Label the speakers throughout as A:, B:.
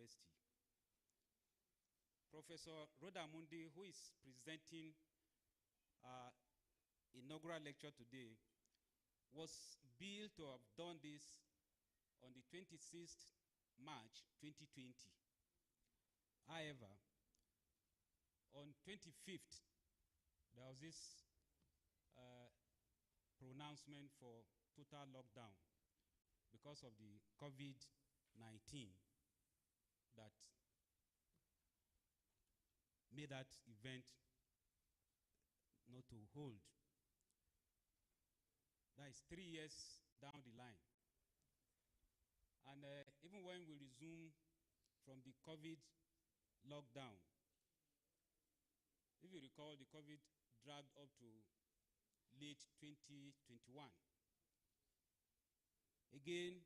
A: University. Professor Rodamundi, who is presenting our inaugural lecture today, was billed to have done this on the 26th March 2020. However, on 25th, there was this pronouncement for total lockdown because of the COVID-19 that made that event not to hold. That is 3 years down the line. And even when we resume from the COVID lockdown, if you recall, the COVID dragged up to late 2021. Again,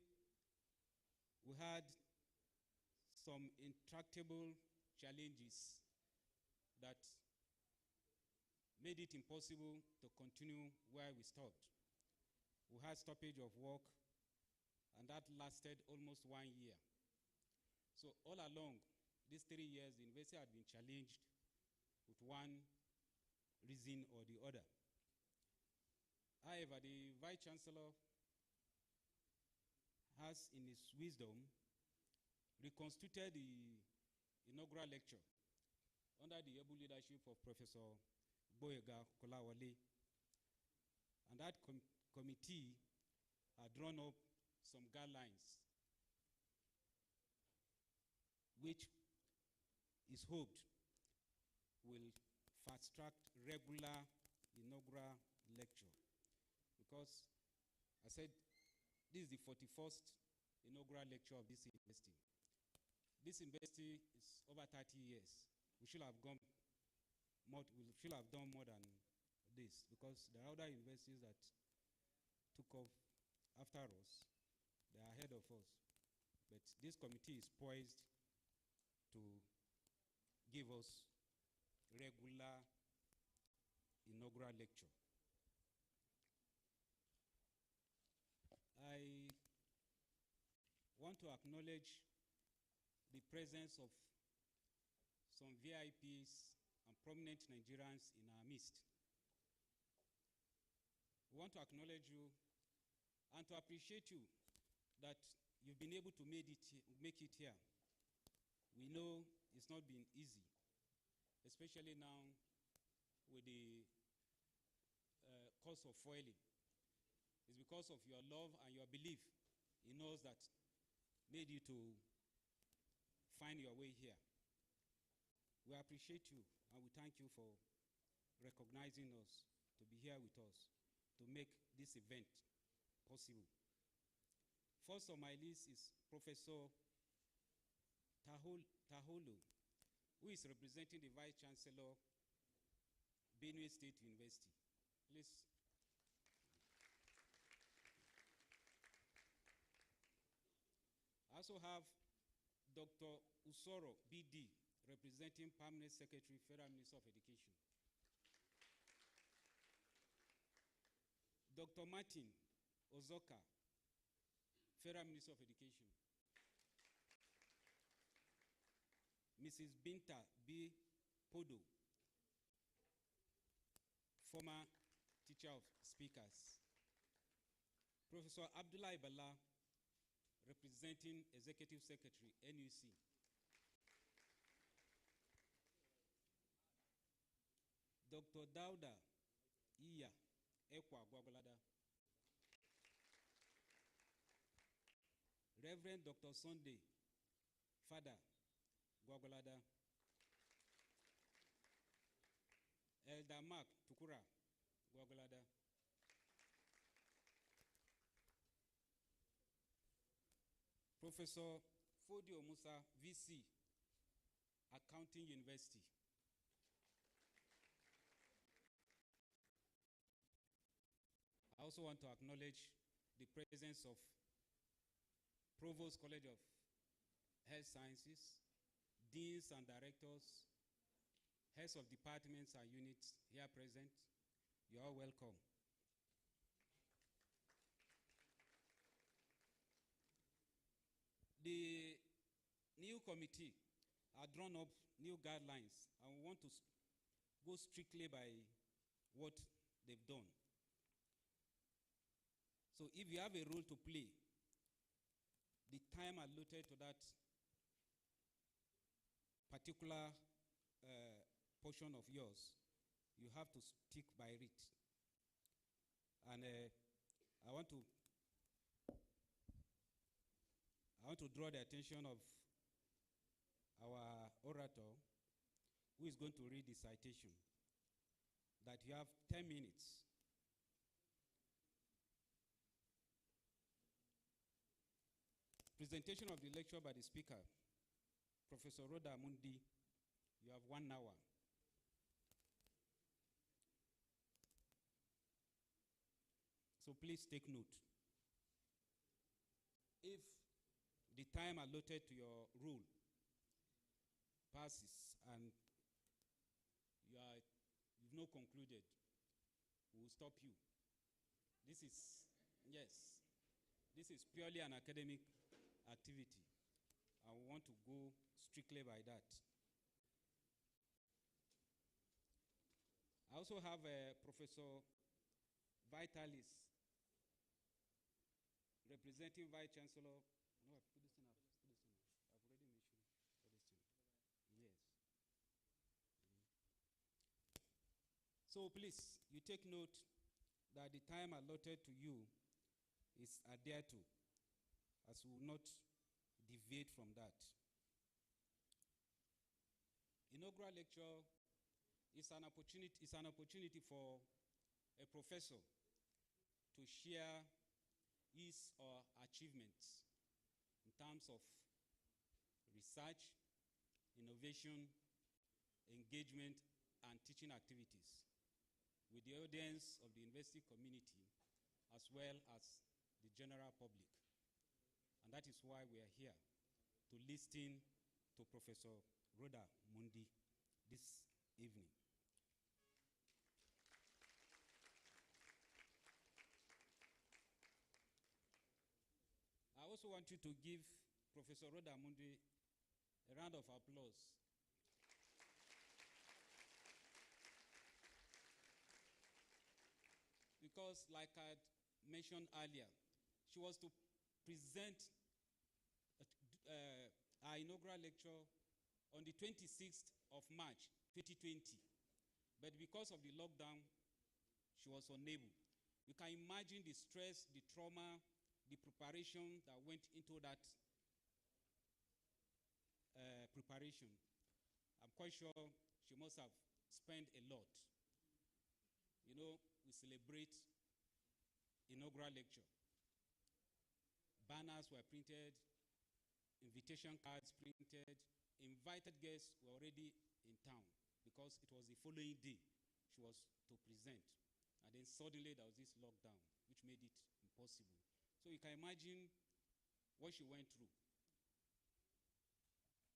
A: we had some intractable challenges that made it impossible to continue where we stopped. We had stoppage of work, and that lasted almost 1 year. So all along these 3 years, the university had been challenged with one reason or the other. However, the Vice Chancellor has, in his wisdom, reconstituted the inaugural lecture under the able leadership of Professor Boyega Kolawole. And that committee had drawn up some guidelines which is hoped will fast-track regular inaugural lecture. Because I said this is the 41st inaugural lecture of this university. This university is over 30 years. We should have done more than this, because there are other universities that took off after us. They are ahead of us. But this committee is poised to give us regular inaugural lecture. I want to acknowledge the presence of some VIPs and prominent Nigerians in our midst. We want to acknowledge you and to appreciate you that you've been able to make it here. We know it's not been easy, especially now with the cost of fueling. It's because of your love and your belief in us that made you to find your way here. We appreciate you and we thank you for recognizing us, to be here with us, to make this event possible. First on my list is Professor Taholo, who is representing the Vice Chancellor, Benue State University. Please. I also have Dr. Usoro BD, representing Permanent Secretary, Federal Minister of Education. Dr. Martin Ozoka, Federal Minister of Education. Mrs. Binta B. Podo, former teacher of speakers. Professor Abdullah Ibala, representing Executive Secretary, NUC. Dr. Dauda Iya Ekwa Gwagwalada. Reverend Dr. Sunday Father Gwagwalada. Elder Mark Tukura Gwagwalada. Professor Fodio Musa, VC, Accounting University. I also want to acknowledge the presence of Provost College of Health Sciences, deans and directors, heads of departments and units here present. You are welcome. The new committee have drawn up new guidelines, and we want to go strictly by what they've done. So if you have a role to play, the time allotted to that particular portion of yours, you have to stick by it. And I want to draw the attention of our orator, who is going to read the citation, that you have 10 minutes. Presentation of the lecture by the speaker, Professor Rhoda Mundi, you have 1 hour. So please take note. If the time allotted to your role passes and you've not concluded, we will stop you. This is purely an academic activity, and we want to go strictly by that. I also have Professor Vitalis, representing Vice Chancellor. No, I put this in. I've already mentioned this. Yes. So please, you take note that the time allotted to you is adhered to, as we will not deviate from that. Inaugural lecture is an opportunity for a professor to share his or achievements in terms of research, innovation, engagement, and teaching activities with the audience of the university community as well as the general public. And that is why we are here, to listen to Professor Rhoda Mundi this evening. I also want you to give Professor Rhoda Mundi a round of applause. Because, like I had mentioned earlier, she was to present our inaugural lecture on the 26th of March, 2020. But because of the lockdown, she was unable. You can imagine the stress, the trauma, the preparation that went into that preparation. I'm quite sure she must have spent a lot. You know, we celebrate inaugural lecture. Banners were printed, invitation cards printed, invited guests were already in town because it was the following day she was to present. And then suddenly there was this lockdown, which made it impossible. So you can imagine what she went through.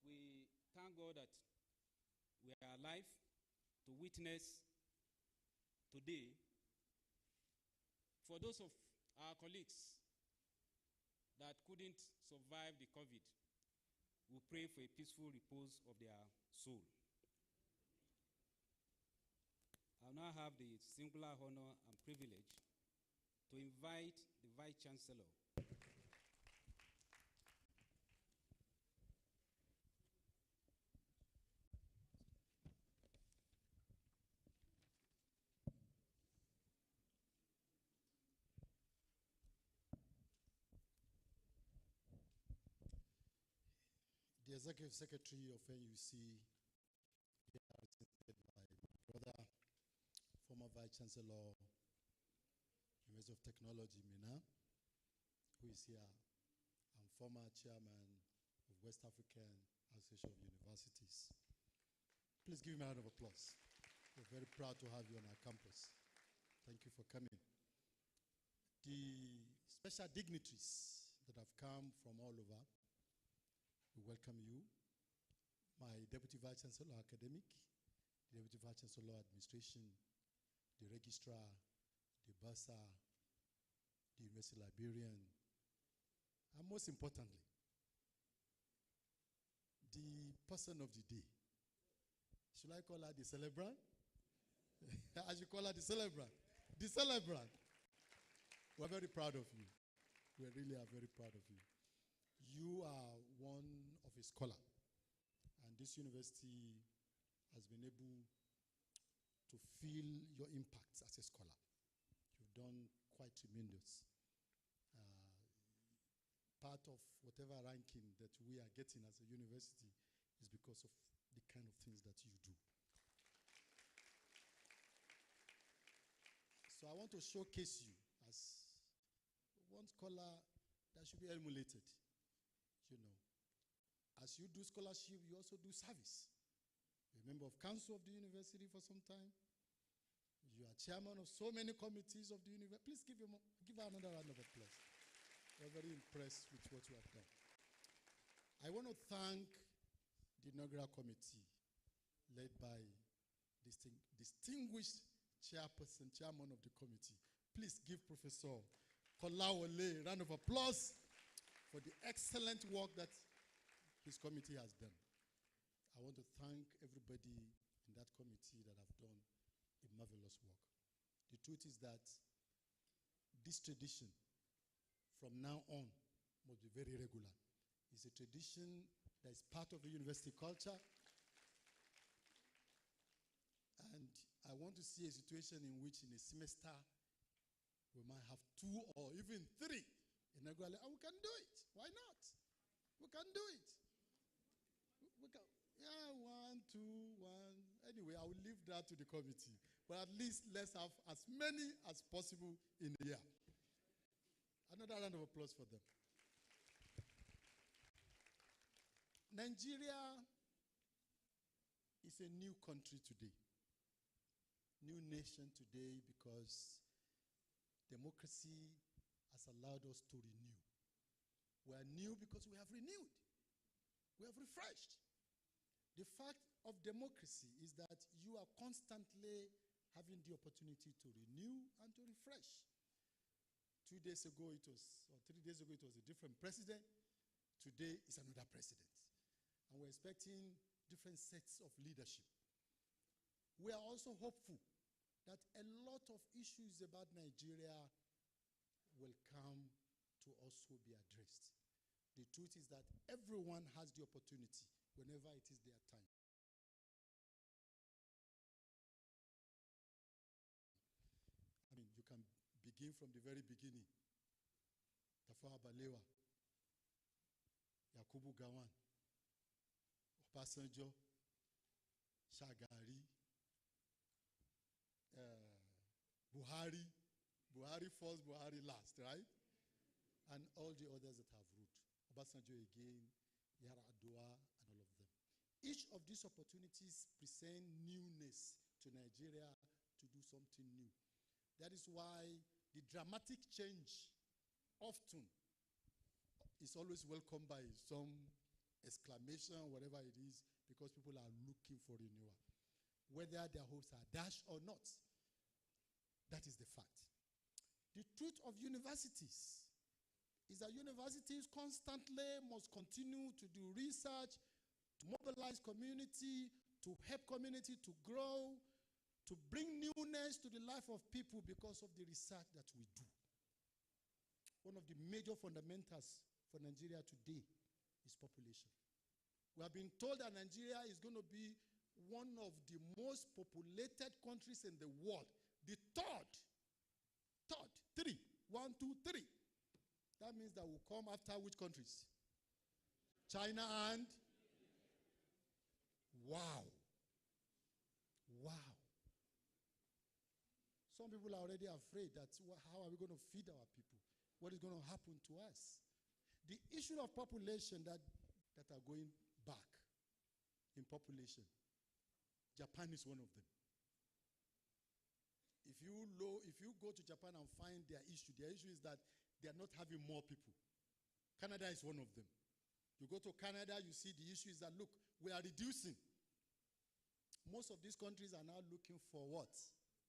A: We thank God that we are alive to witness today. For those of our colleagues that couldn't survive the COVID, we pray for a peaceful repose of their soul. I now have the singular honor and privilege to invite the Vice Chancellor,
B: the Executive Secretary of NUC, represented by my brother, former Vice Chancellor, University of Technology, Mina, who is here, and former Chairman of West African Association of Universities. Please give me a round of applause. We're very proud to have you on our campus. Thank you for coming. The special dignitaries that have come from all over, we welcome you. My Deputy Vice Chancellor Academic, the Deputy Vice Chancellor Administration, the Registrar, the Bursar, the University Librarian, and most importantly, person of the day. Should I call her the celebrant? I should call her the celebrant. The celebrant. We're very proud of you. We really are very proud of you. You are one of a scholar, and this university has been able to feel your impact as a scholar. You've done quite tremendous. Part of whatever ranking that we are getting as a university is because of the kind of things that you do. So I want to showcase you as one scholar that should be emulated. You know, as you do scholarship, you also do service. You're a member of council of the university for some time. You are chairman of so many committees of the university. Please give her another round of applause. We're very impressed with what you have done. I want to thank the inaugural committee led by distinguished chairman of the committee. Please give Professor Kolawole a round of applause for the excellent work that his committee has done. I want to thank everybody in that committee that have done a marvelous work. The truth is that this tradition from now on must be very regular. It's a tradition that is part of the university culture. And I want to see a situation in which in a semester we might have 2 or even 3 inaugural, and we can do it. Why not? We can do it. We can, yeah, 1, 2, 1. Anyway, I will leave that to the committee. But at least let's have as many as possible in a year. Another round of applause for them. Nigeria is a new country today. New nation today because democracy has allowed us to renew. We are new because we have renewed. We have refreshed. The fact of democracy is that you are constantly having the opportunity to renew and to refresh. 2 days ago it was, or 3 days ago it was a different president. Today is another president. And we're expecting different sets of leadership. We are also hopeful that a lot of issues about Nigeria will come to also be addressed. The truth is that everyone has the opportunity whenever it is their time. I mean, you can begin from the very beginning. Tafawa Balewa, Yakubu Gowon, Obasanjo, Shagari, Buhari first, Buhari last, right? And all the others that have ruled. Obasanjo again, Yar'Adua, and all of them. Each of these opportunities present newness to Nigeria to do something new. That is why the dramatic change often is always welcomed by some exclamation, whatever it is, because people are looking for renewal. Whether their hopes are dashed or not, that is the fact. The truth of universities is that universities constantly must continue to do research, to mobilize community, to help community to grow, to bring newness to the life of people because of the research that we do. One of the major fundamentals for Nigeria today is population. We have been told that Nigeria is going to be one of the most populated countries in the world. The third, 3, 1, 2, 3. That means that we'll come after which countries? China and? Wow. Wow. Some people are already afraid that how are we going to feed our people? What is going to happen to us? The issue of population that are going back in population, Japan is one of them. If you go to Japan and find their issue is that they are not having more people. Canada is one of them. You go to Canada, you see the issue is that, look, we are reducing. Most of these countries are now looking for what?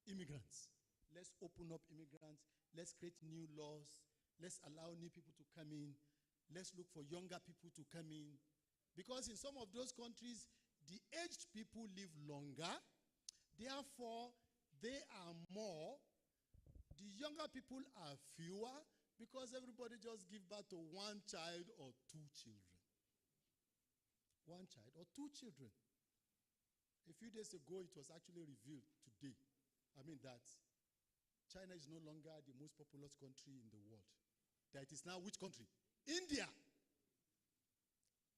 B: Immigrants. Let's open up immigrants. Let's create new laws. Let's allow new people to come in. Let's look for younger people to come in. Because in some of those countries, the aged people live longer. Therefore, they are more. The younger people are fewer because everybody just give birth to one child or two children. One child or two children. A few days ago, it was actually revealed today. That China is no longer the most populous country in the world. That is now which country? India.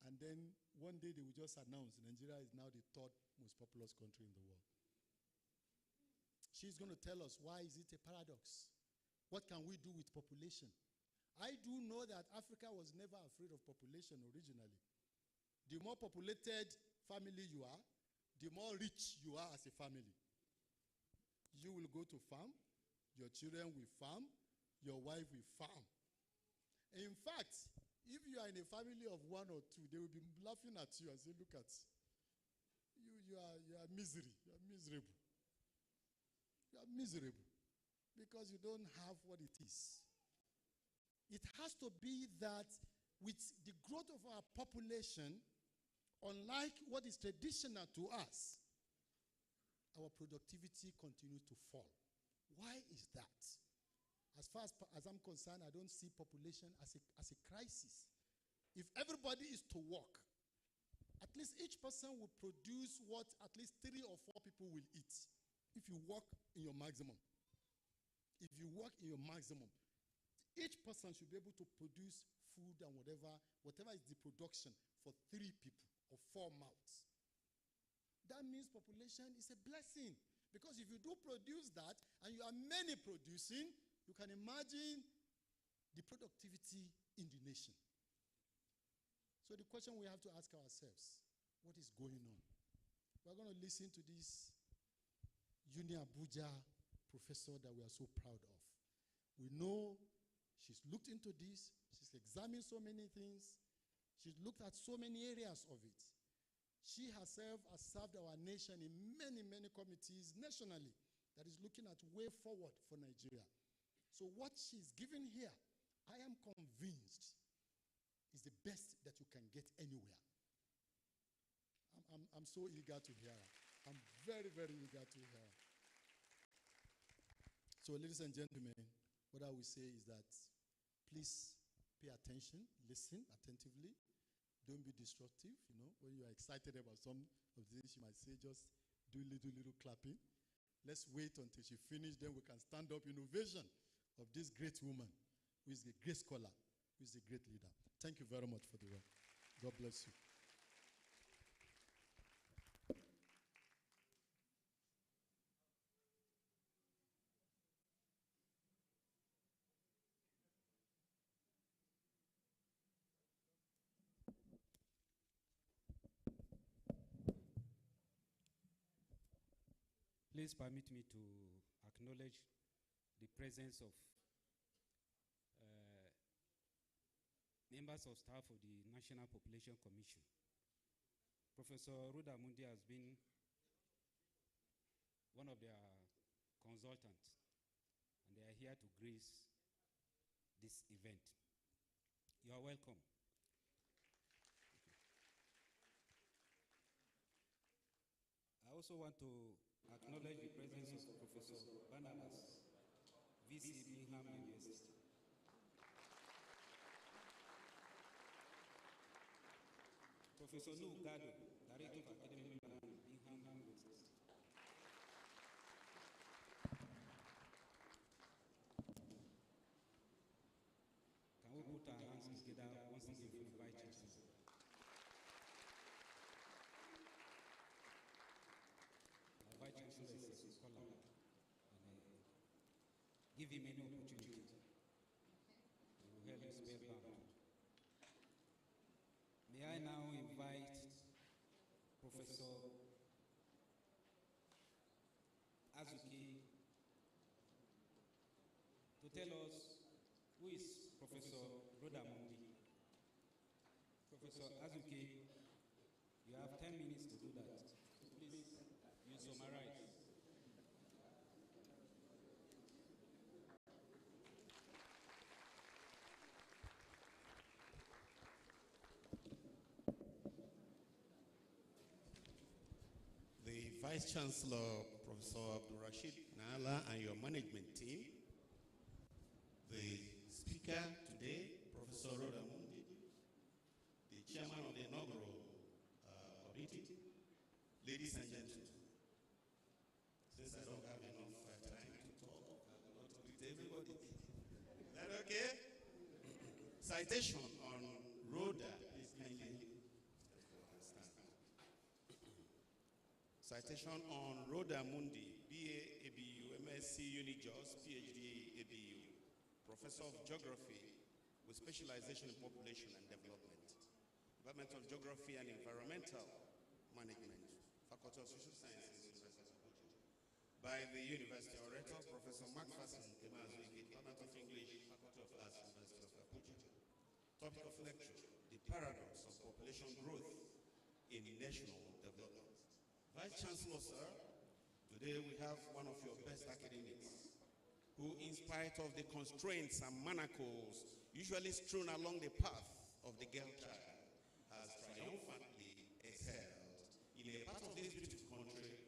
B: And then one day they will just announce Nigeria is now the third most populous country in the world. She's going to tell us, why is it a paradox? What can we do with population? I do know that Africa was never afraid of population originally. The more populated family you are, the more rich you are as a family. You will go to farm, your children will farm, your wife will farm. In fact, if you are in a family of one or two, they will be laughing at you and say, look at you, you are miserable. You are miserable because you don't have what it is. It has to be that with the growth of our population, unlike what is traditional to us, our productivity continues to fall. Why is that? As far as I'm concerned, I don't see population as a crisis. If everybody is to work, at least each person will produce what at least 3 or 4 people will eat. If you work in your maximum. If you work in your maximum, each person should be able to produce food and whatever is the production for 3 people or 4 mouths. That means population is a blessing. Because if you do produce that, and you are many producing, you can imagine the productivity in the nation. So the question we have to ask ourselves, what is going on? We're going to listen to this Abuja professor that we are so proud of. We know she's looked into this. She's examined so many things. She's looked at so many areas of it. She herself has served our nation in many, many committees nationally that is looking at way forward for Nigeria. So what she's given here, I am convinced, is the best that you can get anywhere. I'm so eager to hear her. I'm very, very eager to hear her. So ladies and gentlemen, what I will say is that please pay attention, listen attentively. Don't be destructive, When you are excited about some of this, you might say, just do little clapping. Let's wait until she finishes, then we can stand up in ovation of this great woman, who is a great scholar, who is a great leader. Thank you very much for the word. God bless you.
A: Please permit me to acknowledge the presence of members of staff of the National Population Commission. Professor Ruda Mundi has been one of their consultants, and they are here to grace this event. You are welcome. I also want to acknowledge the presence of Professor Barnabas, VC Bingham University. Professor Nu Gado, Director of Academic Planning, Bingham University. Can we put our hands together once again for the Vice Chancellor? Our Vice Chancellor is a scholar, and give him any opportunity. We will help him spellbound. May I now invite Professor Azuki to tell us who is Professor Rodamundi. Professor Azuki, you have 10 minutes to do that. So please, you summarize.
C: Vice Chancellor, Professor Abdul Rashid Nala, and your management team, the speaker today, Professor Rhoda Mundi, the chairman of the inaugural committee, ladies and gentlemen, since I don't have enough time to talk, I will not greet everybody. Is that okay? Citation on Rhoda, please kindly stand. Citation on Rhoda Mundi, BA, ABU, MSc Unijos, PhD, ABU, Professor of Geography with specialization in population and development, Department of Geography and Environmental Management, Faculty of Social Sciences, University of Abuja. By the University Orator, Professor Macpherson, Department of English, Faculty of Arts, University of Abuja. Topic of lecture, the paradox of population growth in national development. Vice Chancellor, sir, today we have one of your best academics who, in spite of the constraints and manacles usually strewn along the path of the girl child, has triumphantly excelled in a part of this beautiful country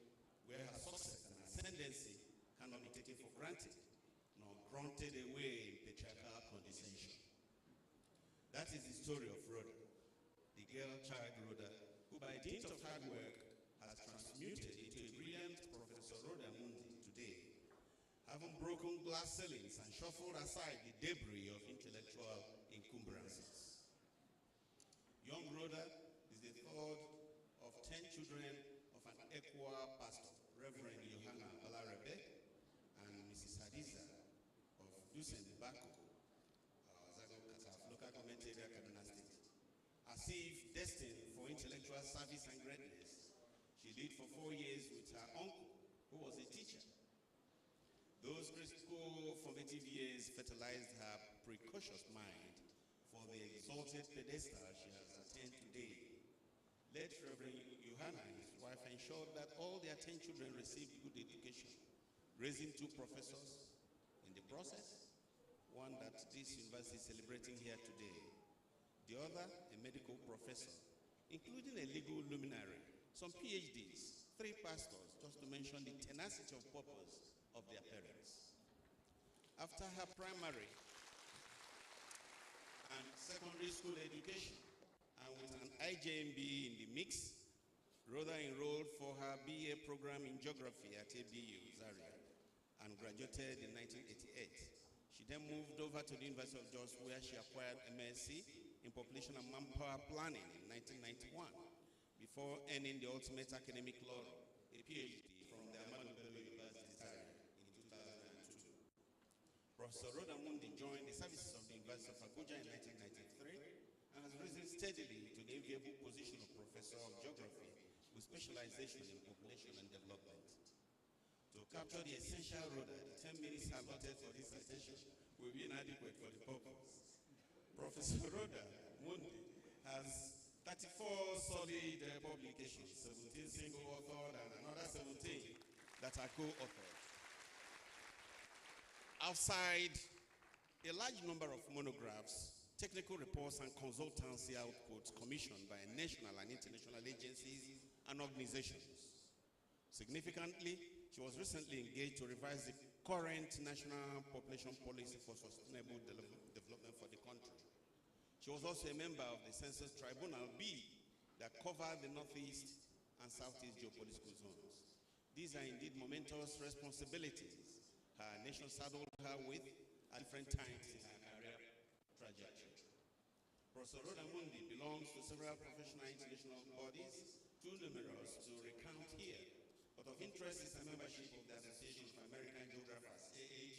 C: where her success and ascendancy cannot be taken for granted, nor grunted away in patriarchal condescension. That is the story of Rhoda, the girl child Rhoda, who by dint of hard work has transmuted into a brilliant Professor Rhoda Mundi today, having broken glass ceilings and shuffled aside the debris of intellectual encumbrances. Young Rhoda is the third of 10 children of an Ekwa pastor, Reverend Johanna Balarebe, and Mrs. Hadiza of Dusen Bako, local government area, Kaduna State. As if destined for intellectual service and greatness, she lived for 4 years with her uncle, who was a teacher. Those critical formative years fertilized her precocious mind for the exalted pedestal she has attained today. Late Reverend Johanna and his wife ensured that all their 10 children received good education, raising 2 professors in the process, one that this university is celebrating here today, the other a medical professor, including a legal luminary, some PhDs, 3 pastors, just to mention the tenacity of purpose of their parents. After her primary and secondary school education, and with an IJMB in the mix, Rhoda enrolled for her BA program in geography at ABU, Zaria, and graduated in 1988. She then moved over to the University of Jos, where she acquired MSc in Population and Manpower Planning in 1991, before earning the ultimate academic laurel, a PhD from the Ahmadu Bello University, Zaria, in 2002. Professor Rhoda Mundi joined the services of the University of Abuja in 1993 and has risen steadily to the enviable position of Professor of Geography with specialization in population and development. To capture the essential Rhoda, the 10 minutes allotted for this citation will be inadequate for the purpose. Professor Rhoda Mundi has 34 solid publications, 17 single-authored and another 17 that are co-authored. Outside a large number of monographs, technical reports and consultancy outputs commissioned by national and international agencies and organizations. Significantly, she was recently engaged to revise the current national population policy for sustainable development for the country. She was also a member of the Census Tribunal B that covered the Northeast and Southeast geopolitical zones. These are indeed momentous responsibilities her nation saddled her with at different times in her career trajectory. Professor Rhoda Mundi belongs to several professional international bodies, too numerous to recount here. But of interest is her membership of the Association of American Geographers, AAG,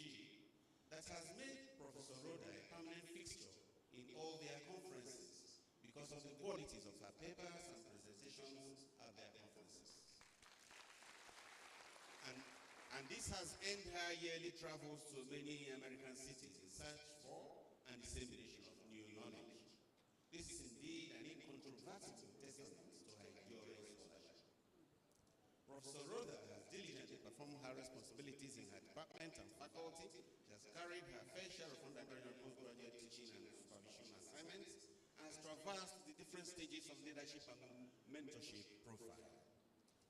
C: that has made Professor Rhoda a permanent fixture in all their conferences because of the qualities of her papers and presentations at their conferences. And this has earned her yearly travels to many American cities in search for and dissemination of new knowledge. This is indeed an incontrovertible testament to her enduring scholarship. Professor Rhoda has diligently performed her responsibilities in her department and faculty. She has carried her fair share of undergraduate and postgraduate teaching and supervision assignments and has traversed the different stages of leadership and mentorship profile.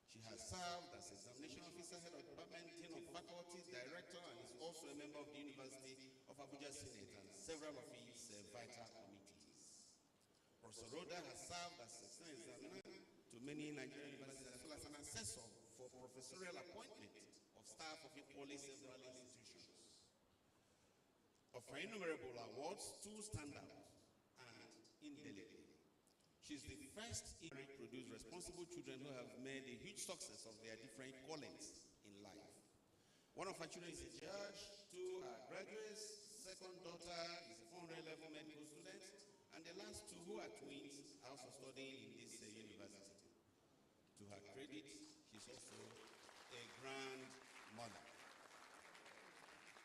C: She has served as examination officer, head of department, dean of faculty, director, and is also a member of the University of Abuja Senate and several of its vital committees. Professor Rhoda has served as external examiner to many Nigerian universities as well as an assessor for professorial appointment of staff of equally several institutions. Of her innumerable awards, two stand out and indelibly. She's the first to produce responsible children who have made a huge success of their different callings in life. One of her children is a judge, two are graduates, second daughter is a 400 level medical student, and the last two, who are twins, are also studying in this university. To her credit, she's also a grandmother.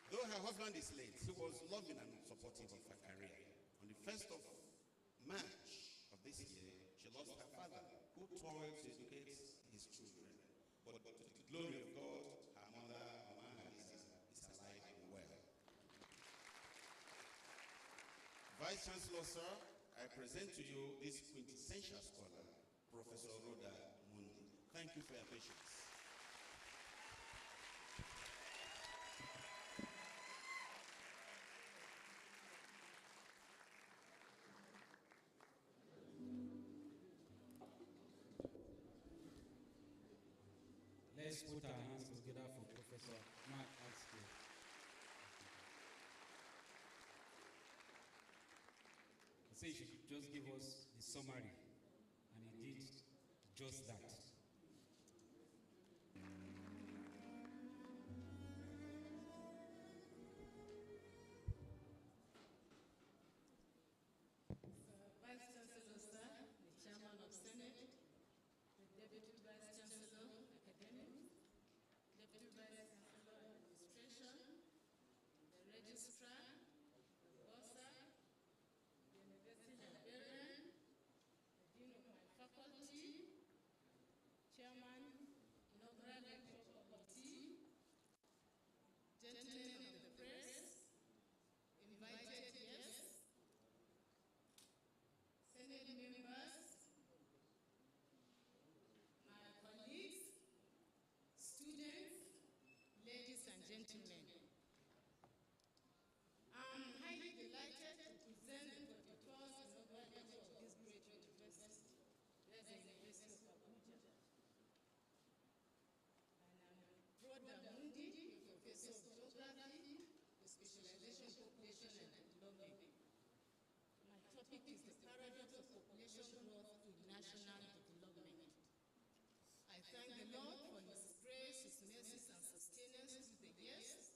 C: Though her husband is late, he was loving and supportive of her career. On the 1st of March of this year, she lost her father, who toiled to educate his children. But to the glory of God, her mother, Mama Halisa, is alive and well. Vice Chancellor, sir, I present to you this quintessential scholar, Professor Rhoda Mundi. Thank you for your patience.
A: Let's put our hands together for Professor Mark Askew. He said he should just give us the summary, and he did just that.
D: Vice Chancellor, sir, the Chairman of Senate, the Deputy Vice Chancellor, Academics, Deputy Vice Chancellor, Administration, the Registrar, the Bursar, the University Librarian, the Dean of my faculty, Chairman, Inaugural Lecture Committee, gentlemen of the press, invited guests, Senate members, my colleagues, students, ladies and gentlemen. I'm highly delighted to present the 41st Inaugural Lecture of this great university. That's the University of Abuja. And I'm Rhoda Mundi, Professor of Geography, with specialization in population and development. My topic is the paradox of population growth in national development. I thank the Lord for His grace, His mercies, and sustenance through the years.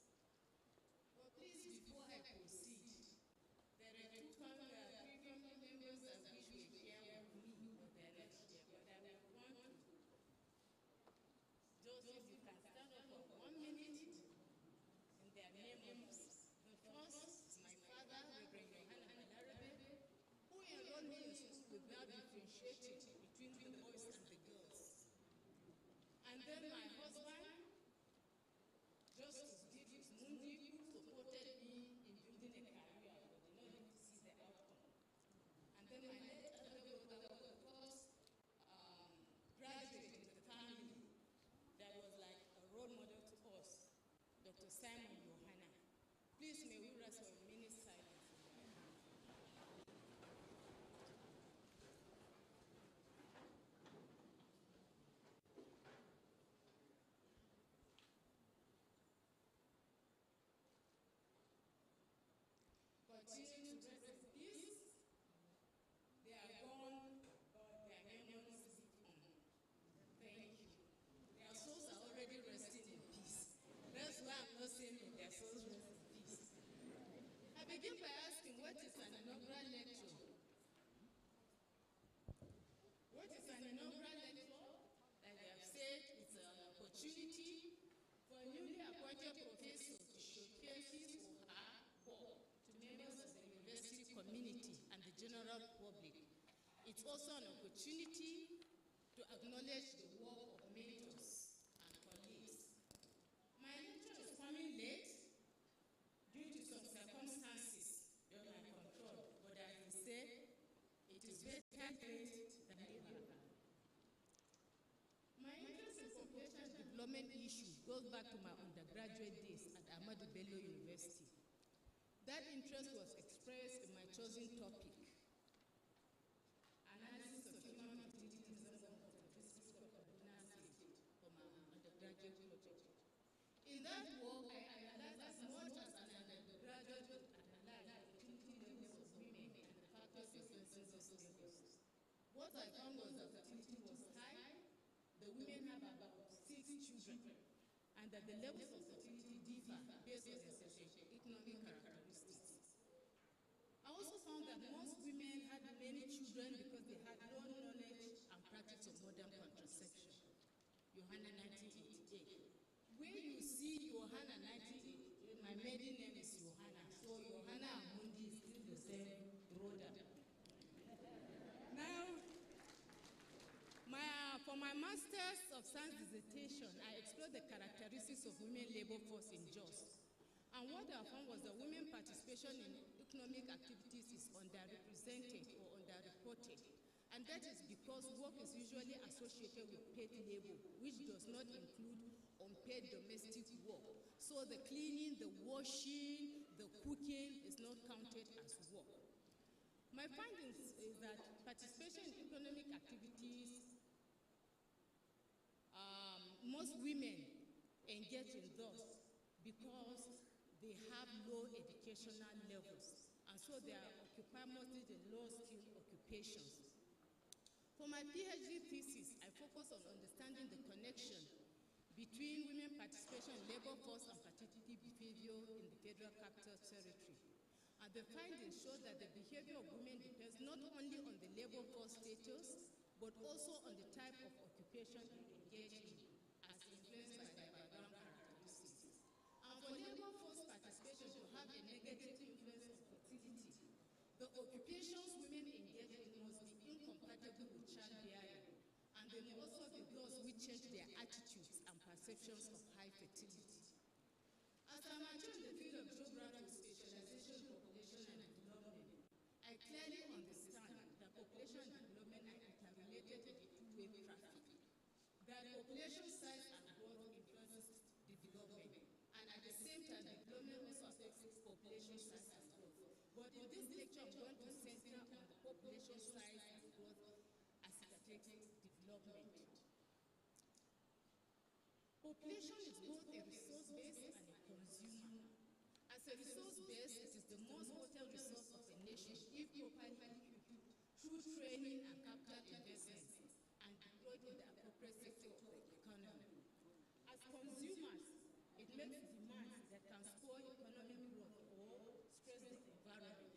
D: But please, before I proceed, there are two previous members I wish were here with me, but they're not here. But I will want to. Joseph, you can stand up for 1 minute in their memories. The first is my father, Reverend Yohana Balarabe, who enrolled me in school without differentiating between the boys and the girls. And then my husband, Justice Didis Mundi, who supported me in building a career, but did not need to see the outcome. And then my late elder brother was the first graduate in the family that was like a role model to us, Dr. Simon Yohana. Please may we rest for a minute silence. Continue to rest in peace. They are gone, but their memories live on. Thank you. Their souls are already resting in peace. That's why I'm not saying that their souls rest in peace. I begin by asking, what is an inaugural lecture? What is an inaugural lecture? Like I have said, it's an opportunity for a newly appointed professor to showcase his or her work to members of the university community and the general public. It's also an opportunity to acknowledge the work of mentors and colleagues. My lecture is coming late due to some circumstances beyond my control, but as they say, it is better late than never. My interest in development issue goes back to my undergraduate days at Ahmadu Bello University. That interest was expressed in my chosen topic, Analysis of Human Fertility in Terms of Characteristics of Kaduna State, for my undergraduate project. In that work, I analyzed as much as an undergraduate would analyze the fertility levels of women and the factors influencing those levels. What I found was that fertility was high, the women have about 6 children, and that the levels of fertility differ based on their socioeconomic characteristics. I also found that most women had many children because they had no knowledge and practice of modern contraception. Johanna 1988. Where you see Johanna 1988, my maiden name is Johanna, so Johanna Amundi is still the same Rhoda. Now, for my Master's of Science dissertation, I explored the characteristics of women labor force in Jos. And what I found was that women participation in economic activities is underrepresented or underreported. And that is because work is usually associated with paid labor, which does not include unpaid domestic work. So the cleaning, the washing, the cooking is not counted as work. My findings is that participation in economic activities, most women engage in those because they have low educational levels, and so they are occupied mostly the low-skilled occupations. For my PhD thesis, I focus on understanding the connection between women participation in labor force and fertility behavior in the Federal Capital Territory. And the findings show that the behavior of women depends not only on the labor force status, but also on the type of occupation they engage in, as influenced by their background characteristics. And for labor force participation to have a negative influence on fertility, the occupations women engage in must be incompatible with childbearing, and they must also be those which change their attitudes and perceptions of high fertility. As I mature in the field of geography, specialization, population, and development, I clearly understand that population and development are interrelated in a two-way traffic. That population size and growth influences development, and at the same time, development also affects population size and growth. But in this lecture, I'm going to center on the population size and growth as it affects development. Population is both a resource-based and a consumer. As a resource-based, it is the most potent resource of a nation if properly equipped through training and capital investments and deployed in the appropriate sector of the economy. As consumers, it makes demands that can spoil economic growth or stress the environment.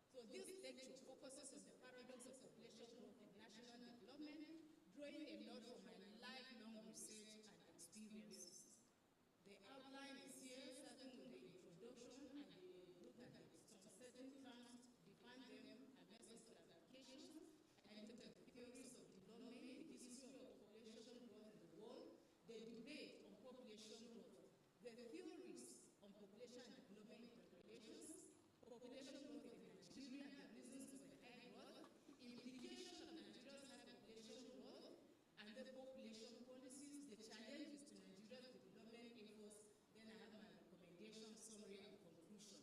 D: So this lecture focuses on the paradox of population growth and national development, drawing a lot from my lifelong research and experiences. The outline is here, starting with the introduction, and we look at some certain terms, define them, and make some clarifications, and look at the theories of development, the history of population growth in the world, the debate on population growth, the theories on population and development interrelations, population growth in Nigeria and the reasons for the high growth, implication of Nigeria's high population growth, and the population policies, the challenges to Nigeria's development efforts. Then I have my recommendation, summary, and conclusion.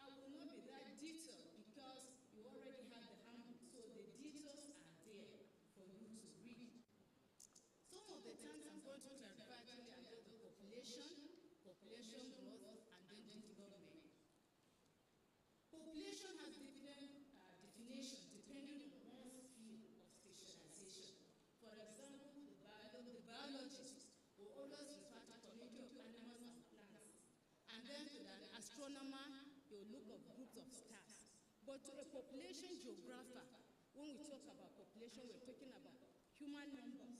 D: I will not be that detailed because you already have the handbook, so the details are there for you to read. Some of the terms I'm going to clarify today are the population growth, and then development. Population has different definitions depending on one's field of specialization. For example, the biologist will always refer to community of animals and plants. And then to an astronomer, he will look at groups of stars. But to a population geographer, when we talk about population, we're talking about human numbers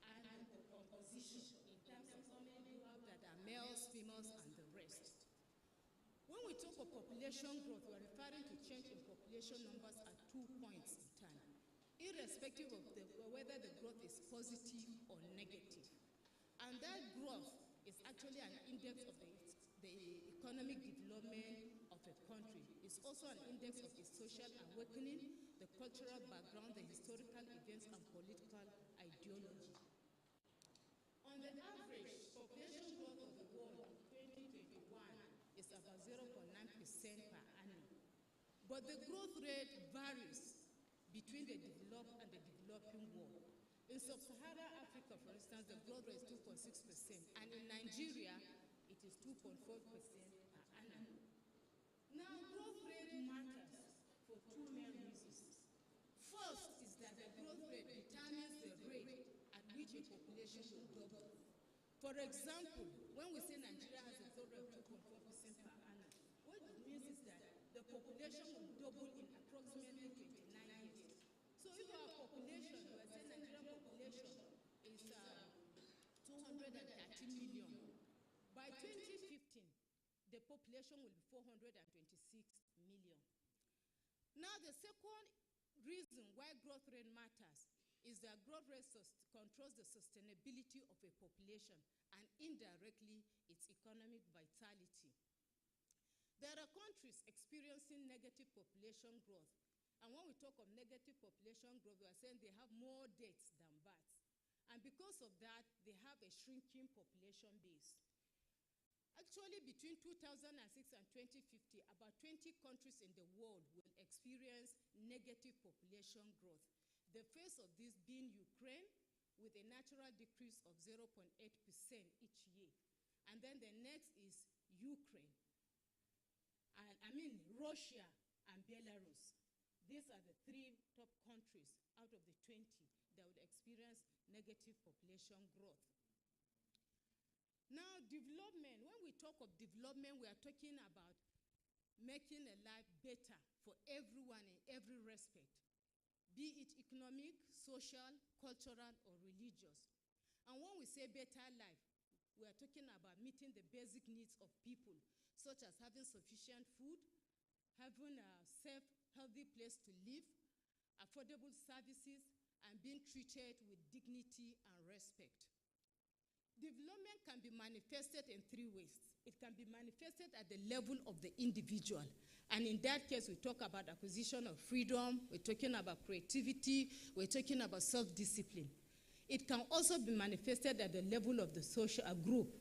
D: and composition in terms of how many you have that are males, females, and the rest. When we talk of population growth, we're referring to change in population numbers at 2 points in time, irrespective of whether the growth is positive or negative. And that growth is actually an index of the economic development of a country. It's also an index of its social awakening, the cultural background, the historical events, and political ideology. On 0.9% per annum. But the growth rate varies between the developed and the developing world. In sub-Saharan Africa, for instance, the growth rate is 2.6%, and in Nigeria, it is 2.4% per annum. Now, growth rate matters for two main reasons. First is that the growth rate determines the rate at which a population will double. For example, when we say Nigeria has a growth rate of 2.4% per annum, what it means is that the population will double in approximately 29 years. So if our population, we are saying Nigerian population is 230 million, by 2015, the population will be 426 million. Now, the second reason why growth rate matters is that growth rate controls the sustainability of a population and indirectly its economic vitality. There are countries experiencing negative population growth. And when we talk of negative population growth, we are saying they have more deaths than births. And because of that, they have a shrinking population base. Actually, between 2006 and 2050, about 20 countries in the world will experience negative population growth. The first of this being Ukraine, with a natural decrease of 0.8% each year. And then the next is Ukraine. Russia and Belarus. These are the three top countries out of the 20 that would experience negative population growth. Now, development, when we talk of development, we are talking about making a life better for everyone in every respect, be it economic, social, cultural, or religious. And when we say better life, we are talking about meeting the basic needs of people, such as having sufficient food, having a safe, healthy place to live, affordable services, and being treated with dignity and respect. Development can be manifested in three ways. It can be manifested at the level of the individual. And in that case, we talk about acquisition of freedom, we're talking about creativity, we're talking about self-discipline. It can also be manifested at the level of the social group.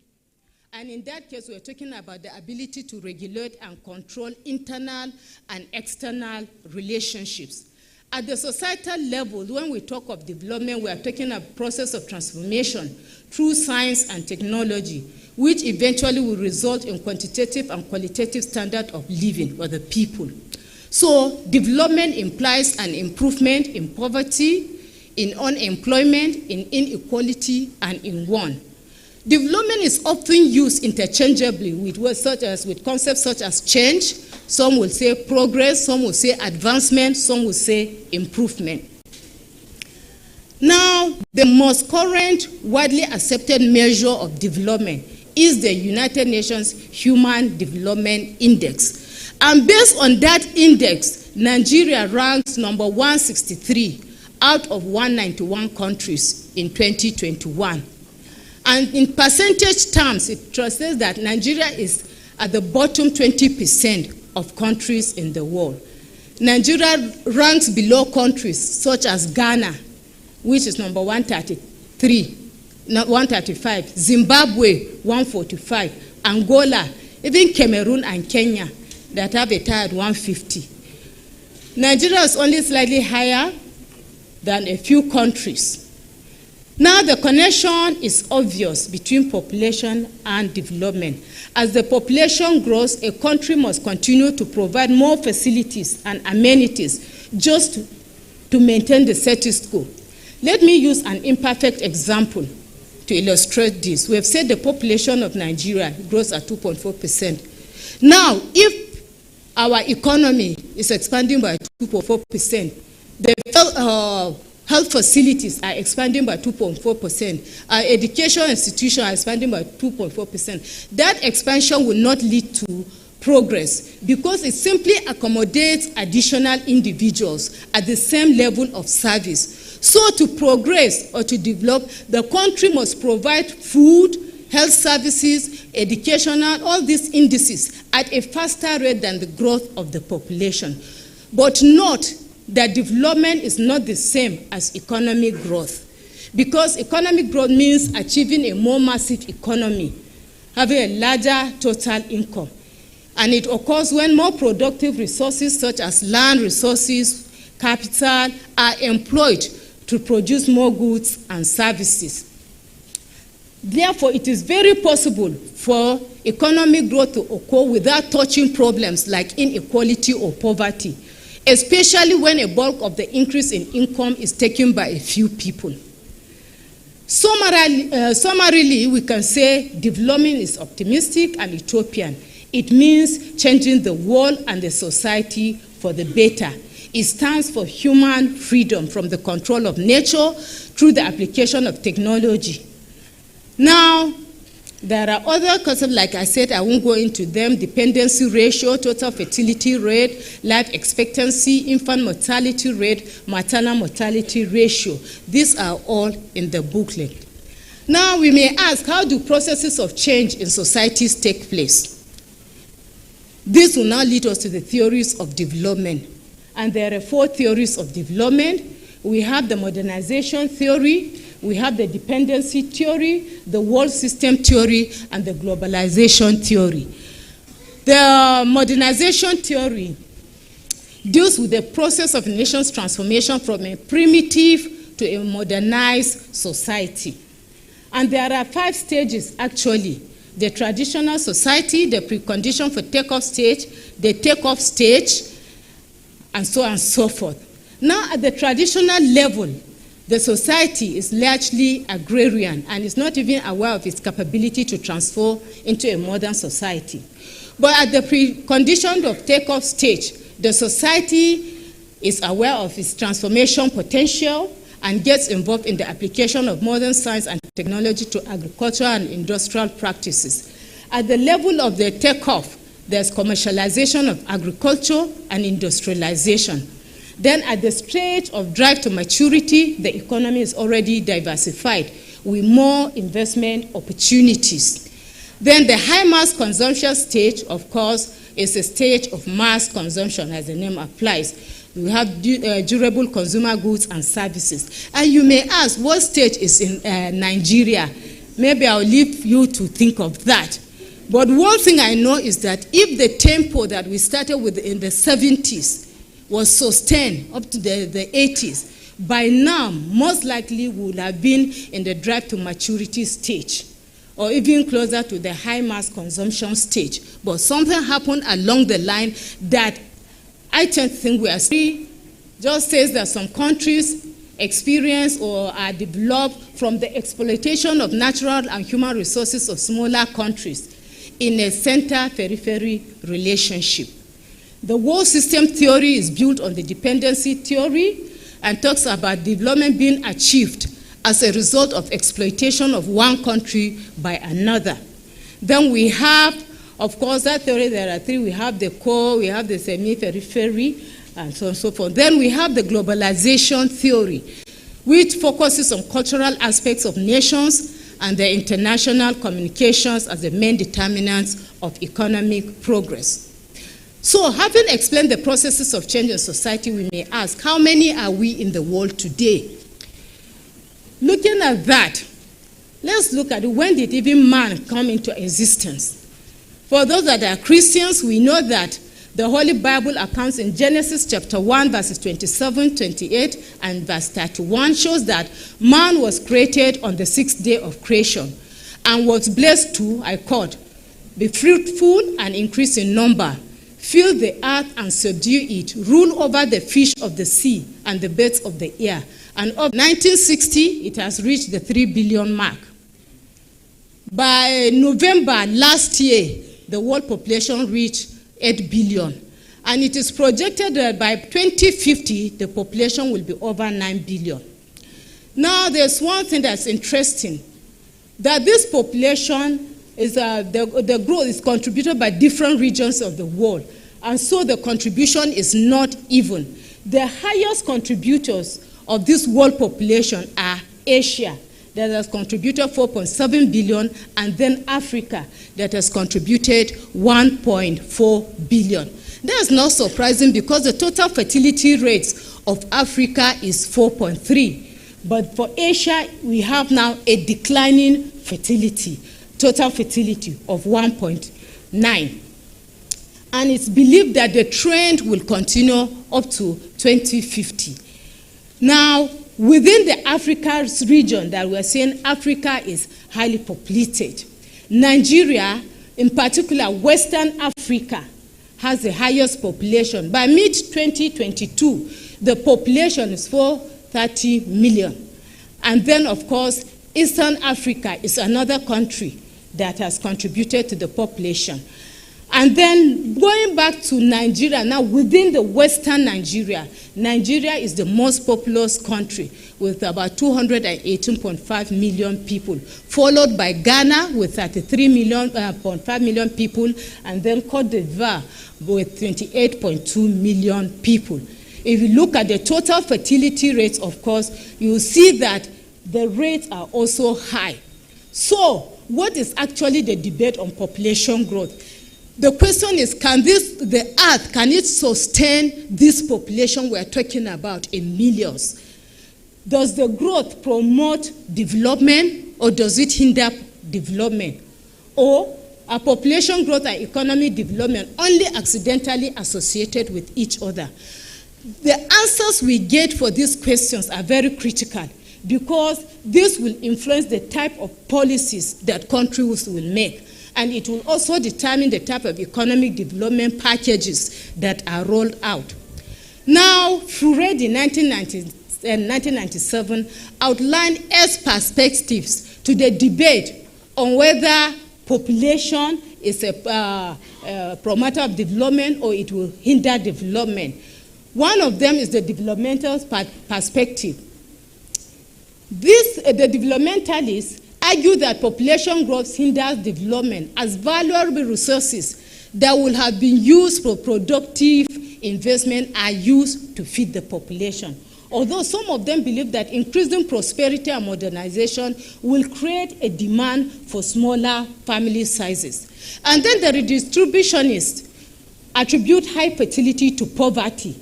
D: And in that case, we're talking about the ability to regulate and control internal and external relationships. At the societal level, when we talk of development, we are talking a process of transformation through science and technology, which eventually will result in quantitative and qualitative standard of living for the people. So development implies an improvement in poverty, in unemployment, in inequality, and in want. Development is often used interchangeably with words such as, with concepts such as change. Some will say progress, some will say advancement, some will say improvement. Now, the most current widely accepted measure of development is the United Nations Human Development Index. And based on that index, Nigeria ranks number 163 out of 191 countries in 2021. And in percentage terms, it translates that Nigeria is at the bottom 20% of countries in the world. Nigeria ranks below countries such as Ghana, which is number 135, Zimbabwe, 145, Angola, even Cameroon and Kenya that have a tie at 150. Nigeria is only slightly higher than a few countries. Now the connection is obvious between population and development. As the population grows, a country must continue to provide more facilities and amenities just to maintain the status quo. Let me use an imperfect example to illustrate this. We have said the population of Nigeria grows at 2.4%. Now, if our economy is expanding by 2.4%, the health facilities are expanding by 2.4%. Our education institutions are expanding by 2.4%. That expansion will not lead to progress because it simply accommodates additional individuals at the same level of service. So to progress or to develop, the country must provide food, health services, educational, all these indices at a faster rate than the growth of the population. But note that development is not the same as economic growth, because economic growth means achieving a more massive economy, having a larger total income. And it occurs when more productive resources such as land resources, capital, are employed to produce more goods and services. Therefore, it is very possible for economic growth to occur without touching problems like inequality or poverty, especially when a bulk of the increase in income is taken by a few people. Summarily, we can say development is optimistic and utopian. It means changing the world and the society for the better. It stands for human freedom from the control of nature through the application of technology. Now, there are other concepts, like I said, I won't go into them: dependency ratio, total fertility rate, life expectancy, infant mortality rate, maternal mortality ratio. These are all in the booklet. Now, we may ask, how do processes of change in societies take place? This will now lead us to the theories of development. And there are 4 theories of development. We have the modernization theory, we have the dependency theory, the world system theory, and the globalization theory. The modernization theory deals with the process of a nation's transformation from a primitive to a modernized society. And there are 5 stages, actually: the traditional society, the precondition for takeoff stage, the takeoff stage, and so on and so forth. Now, at the traditional level, the society is largely agrarian and is not even aware of its capability to transform into a modern society. But at the precondition of takeoff stage, the society is aware of its transformation potential and gets involved in the application of modern science and technology to agricultural and industrial practices. At the level of the takeoff, there's commercialization of agriculture and industrialization. Then at the stage of drive to maturity, the economy is already diversified with more investment opportunities. Then the high mass consumption stage, of course, is a stage of mass consumption, as the name applies. We have durable consumer goods and services. And you may ask, what stage is in Nigeria? Maybe I'll leave you to think of that. But one thing I know is that if the tempo that we started with in the 70s was sustained up to the 80s, by now, most likely we would have been in the drive to maturity stage, or even closer to the high mass consumption stage. But something happened along the line that I tend to think we are seeing. Just says that some countries experience or are developed from the exploitation of natural and human resources of smaller countries in a center-periphery relationship. The world system theory is built on the dependency theory and talks about development being achieved as a result of exploitation of one country by another. Then we have, of course, that theory, there are 3. We have the core, we have the semi-periphery, and so on and so forth. Then we have the globalization theory, which focuses on cultural aspects of nations and their international communications as the main determinants of economic progress. So, having explained the processes of change in society, we may ask, how many are we in the world today? Looking at that, let's look at when did even man come into existence? For those that are Christians, we know that the Holy Bible accounts in Genesis chapter 1, verses 27, 28, and verse 31 shows that man was created on the 6th day of creation and was blessed to, I quote, be fruitful and increase in number, fill the earth and subdue it, rule over the fish of the sea and the birds of the air. And of 1960, it has reached the 3 billion mark. By November last year, the world population reached 8 billion. And it is projected that by 2050, the population will be over 9 billion. Now, there's one thing that's interesting, that this population is, the growth is contributed by different regions of the world. And so the contribution is not even. The highest contributors of this world population are Asia, that has contributed 4.7 billion, and then Africa, that has contributed 1.4 billion. That's not surprising because the total fertility rates of Africa is 4.3. But for Asia, we have now a declining fertility, total fertility of 1.9. And it's believed that the trend will continue up to 2050. Now, within the Africa region that we're saying, Africa is highly populated. Nigeria, in particular Western Africa, has the highest population. By mid-2022, the population is 430 million. And then, of course, Eastern Africa is another country that has contributed to the population. And then going back to Nigeria, now within the Western Nigeria, Nigeria is the most populous country with about 218.5 million people, followed by Ghana with 33.5 million people, and then Cote d'Ivoire with 28.2 million people. If you look at the total fertility rates, of course, you will see that the rates are also high. So, what is actually the debate on population growth? The question is, can the earth, can it sustain this population we're talking about in millions? Does the growth promote development or does it hinder development? Or are population growth and economic development only accidentally associated with each other? The answers we get for these questions are very critical because this will influence the type of policies that countries will make. And it will also determine the type of economic development packages that are rolled out. Now, Furedi in 1997 outlined its perspectives to the debate on whether population is a promoter of development or it will hinder development. One of them is the developmental perspective. The developmentalists argue that population growth hinders development as valuable resources that would have been used for productive investment are used to feed the population. Although some of them believe that increasing prosperity and modernization will create a demand for smaller family sizes. And then the redistributionists attribute high fertility to poverty.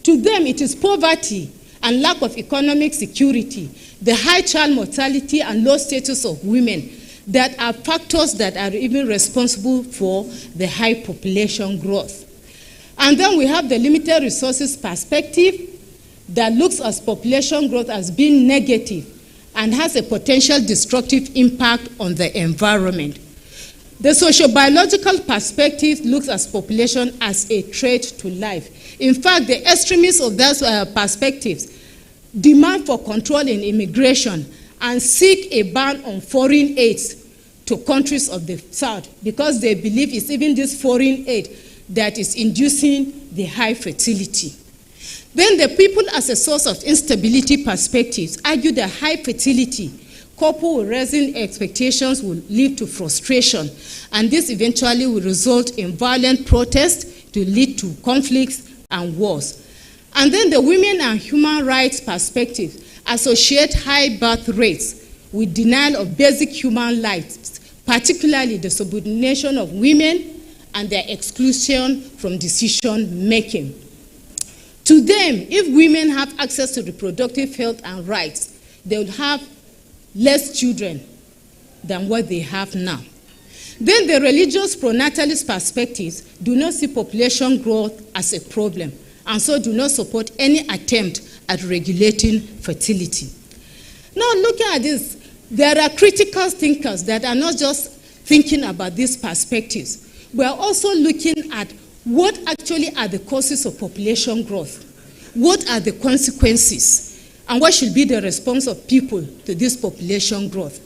D: To them, it is poverty and lack of economic security, the high child mortality and low status of women that are factors that are even responsible for the high population growth. And then we have the limited resources perspective that looks at population growth as being negative and has a potential destructive impact on the environment. The sociobiological perspective looks at population as a threat to life. In fact, the extremists of those perspectives demand for control in immigration and seek a ban on foreign aid to countries of the South because they believe it's even this foreign aid that is inducing the high fertility. Then the people as a source of instability perspectives argue that high fertility coupled with rising expectations will lead to frustration, and this eventually will result in violent protests to lead to conflicts and wars. And then the women and human rights perspective associate high birth rates with denial of basic human rights, particularly the subordination of women and their exclusion from decision making. To them, if women have access to reproductive health and rights, they will have less children than what they have now. Then the religious pronatalist perspectives do not see population growth as a problem and so do not support any attempt at regulating fertility. Now looking at this, there are critical thinkers that are not just thinking about these perspectives. We are also looking at what actually are the causes of population growth, what are the consequences, and what should be the response of people to this population growth.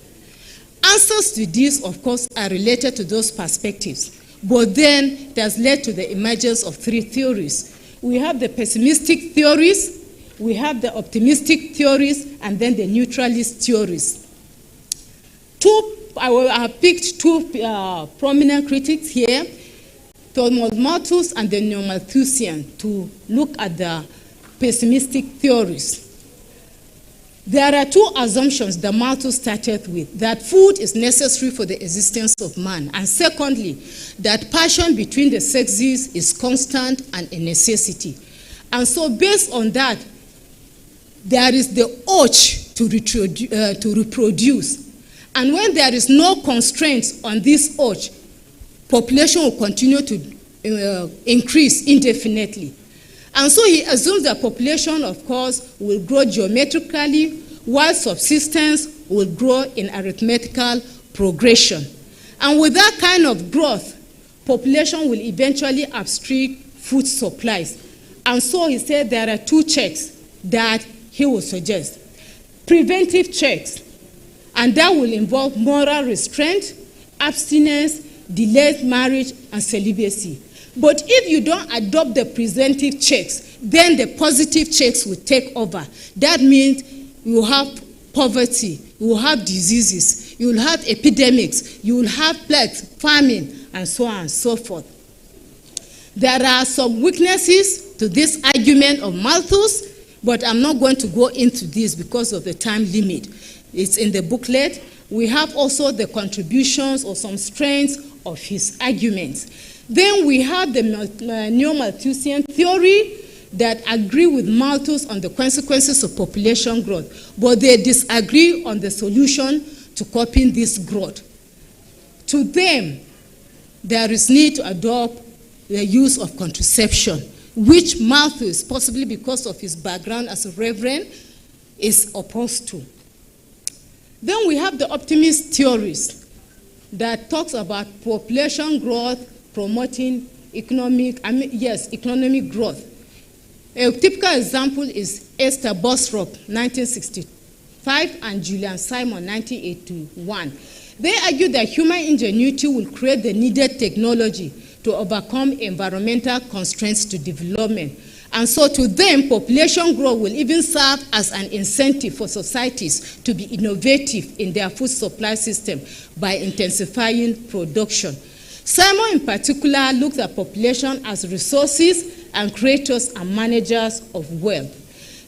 D: Answers to these, of course, are related to those perspectives, but then it has led to the emergence of three theories. We have the pessimistic theories, we have the optimistic theories, and then the neutralist theories. I have picked two prominent critics here, Thomas Malthus and the Neo-Malthusian, to look at the pessimistic theories. There are two assumptions that Malthus started with: that food is necessary for the existence of man, and secondly, that passion between the sexes is constant and a necessity. And so based on that, there is the urge to reproduce. And when there is no constraints on this urge, population will continue to increase indefinitely. And so he assumes that population, of course, will grow geometrically, while subsistence will grow in arithmetical progression. And with that kind of growth, population will eventually outstrip food supplies. And so he said there are two checks that he will suggest. Preventive checks, and that will involve moral restraint, abstinence, delayed marriage, and celibacy. But if you don't adopt the preventive checks, then the positive checks will take over. That means you will have poverty, you will have diseases, you will have epidemics, you will have plagues, famine, and so on and so forth. There are some weaknesses to this argument of Malthus, but I'm not going to go into this because of the time limit. It's in the booklet. We have also the contributions or some strengths of his arguments. Then we have the neo-Malthusian theory that agree with Malthus on the consequences of population growth, but they disagree on the solution to coping this growth. To them, there is need to adopt the use of contraception, which Malthus, possibly because of his background as a reverend, is opposed to. Then we have the optimist theories that talks about population growth promoting economic growth. A typical example is Esther Bostrop, 1965, and Julian Simon, 1981. They argue that human ingenuity will create the needed technology to overcome environmental constraints to development. And so to them, population growth will even serve as an incentive for societies to be innovative in their food supply system by intensifying production. Simon in particular looks at population as resources and creators and managers of wealth.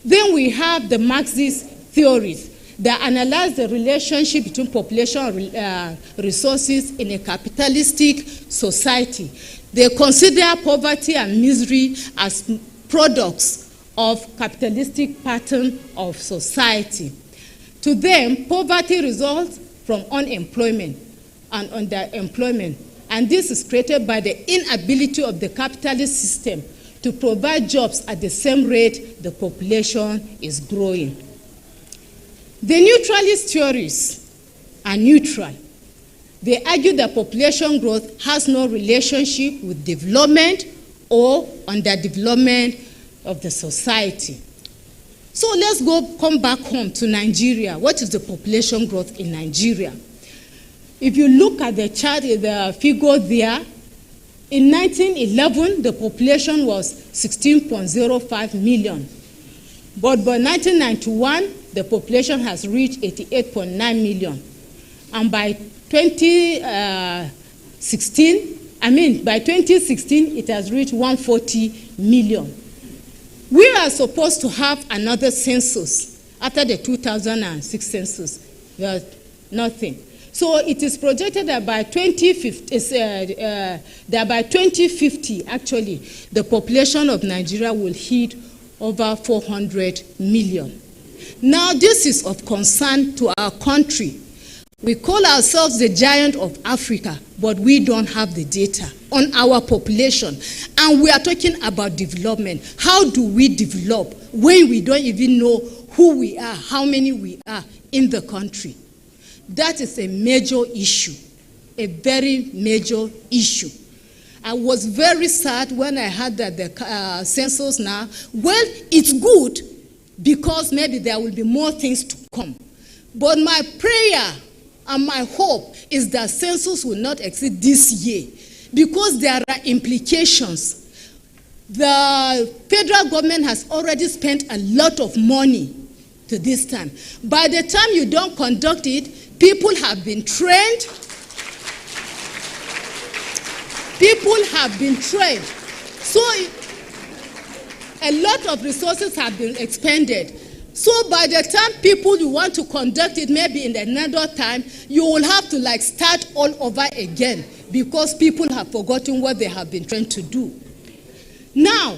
D: Then we have the Marxist theories that analyze the relationship between population and resources in a capitalistic society. They consider poverty and misery as products of capitalistic pattern of society. To them, poverty results from unemployment and underemployment, and this is created by the inability of the capitalist system to provide jobs at the same rate the population is growing. The neutralist theories are neutral. They argue that population growth has no relationship with development or underdevelopment of the society. So let's come back home to Nigeria. What is the population growth in Nigeria? If you look at the chart, the figure there, in 1911, the population was 16.05 million. But by 1991, the population has reached 88.9 million. And by 2016, it has reached 140 million. We are supposed to have another census after the 2006 census. There's nothing. So it is projected that by 2050, actually, the population of Nigeria will hit over 400 million. Now, this is of concern to our country. We call ourselves the giant of Africa, but we don't have the data on our population. And we are talking about development. How do we develop when we don't even know who we are, how many we are in the country? That is a major issue, a very major issue. I was very sad when I heard that the census now, well, it's good because maybe there will be more things to come. But my prayer and my hope is that census will not exceed this year because there are implications. The federal government has already spent a lot of money to this time. By the time you don't conduct it, people have been trained. People have been trained. So a lot of resources have been expended. So by the time people you want to conduct it, maybe in another time, you will have to start all over again because people have forgotten what they have been trained to do. Now,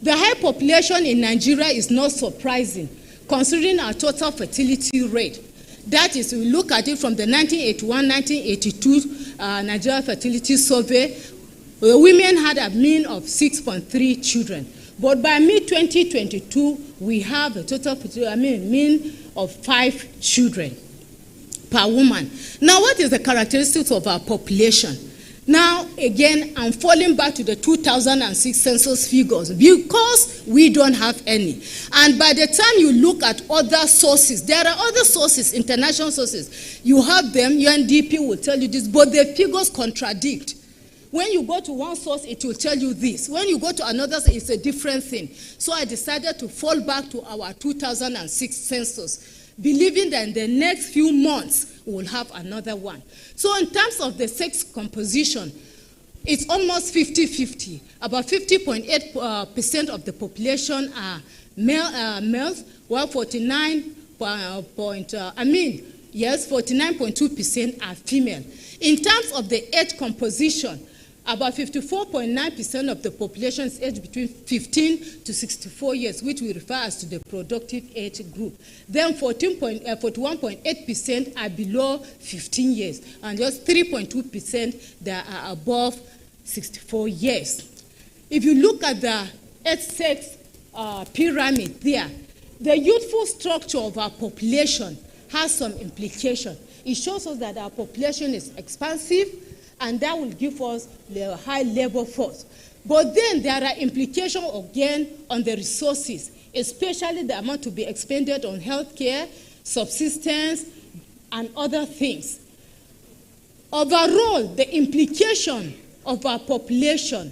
D: the high population in Nigeria is not surprising considering our total fertility rate. That is, we look at it from the 1981-1982 Nigeria Fertility Survey. women had a mean of 6.3 children. But by mid-2022, we have a total mean of 5 children per woman. Now, what is the characteristics of our population? Now, again, I'm falling back to the 2006 census figures because we don't have any. And by the time you look at other sources, there are other sources, international sources. You have them, UNDP will tell you this, but the figures contradict. When you go to one source, it will tell you this. When you go to another, it's a different thing. So I decided to fall back to our 2006 census, believing that in the next few months, we'll have another one. So in terms of the sex composition, it's almost 50-50. About 50.8% of the population are males, while 49.2% are female. In terms of the age composition, about 54.9% of the population is aged between 15 to 64 years, which we refer as to the productive age group. Then 41.8% are below 15 years, and just 3.2% that are above 64 years. If you look at the age-sex pyramid there, the youthful structure of our population has some implication. It shows us that our population is expansive, and that will give us the high labor force. But then there are implications again on the resources, especially the amount to be expended on healthcare, subsistence, and other things. Overall, the implication of our population,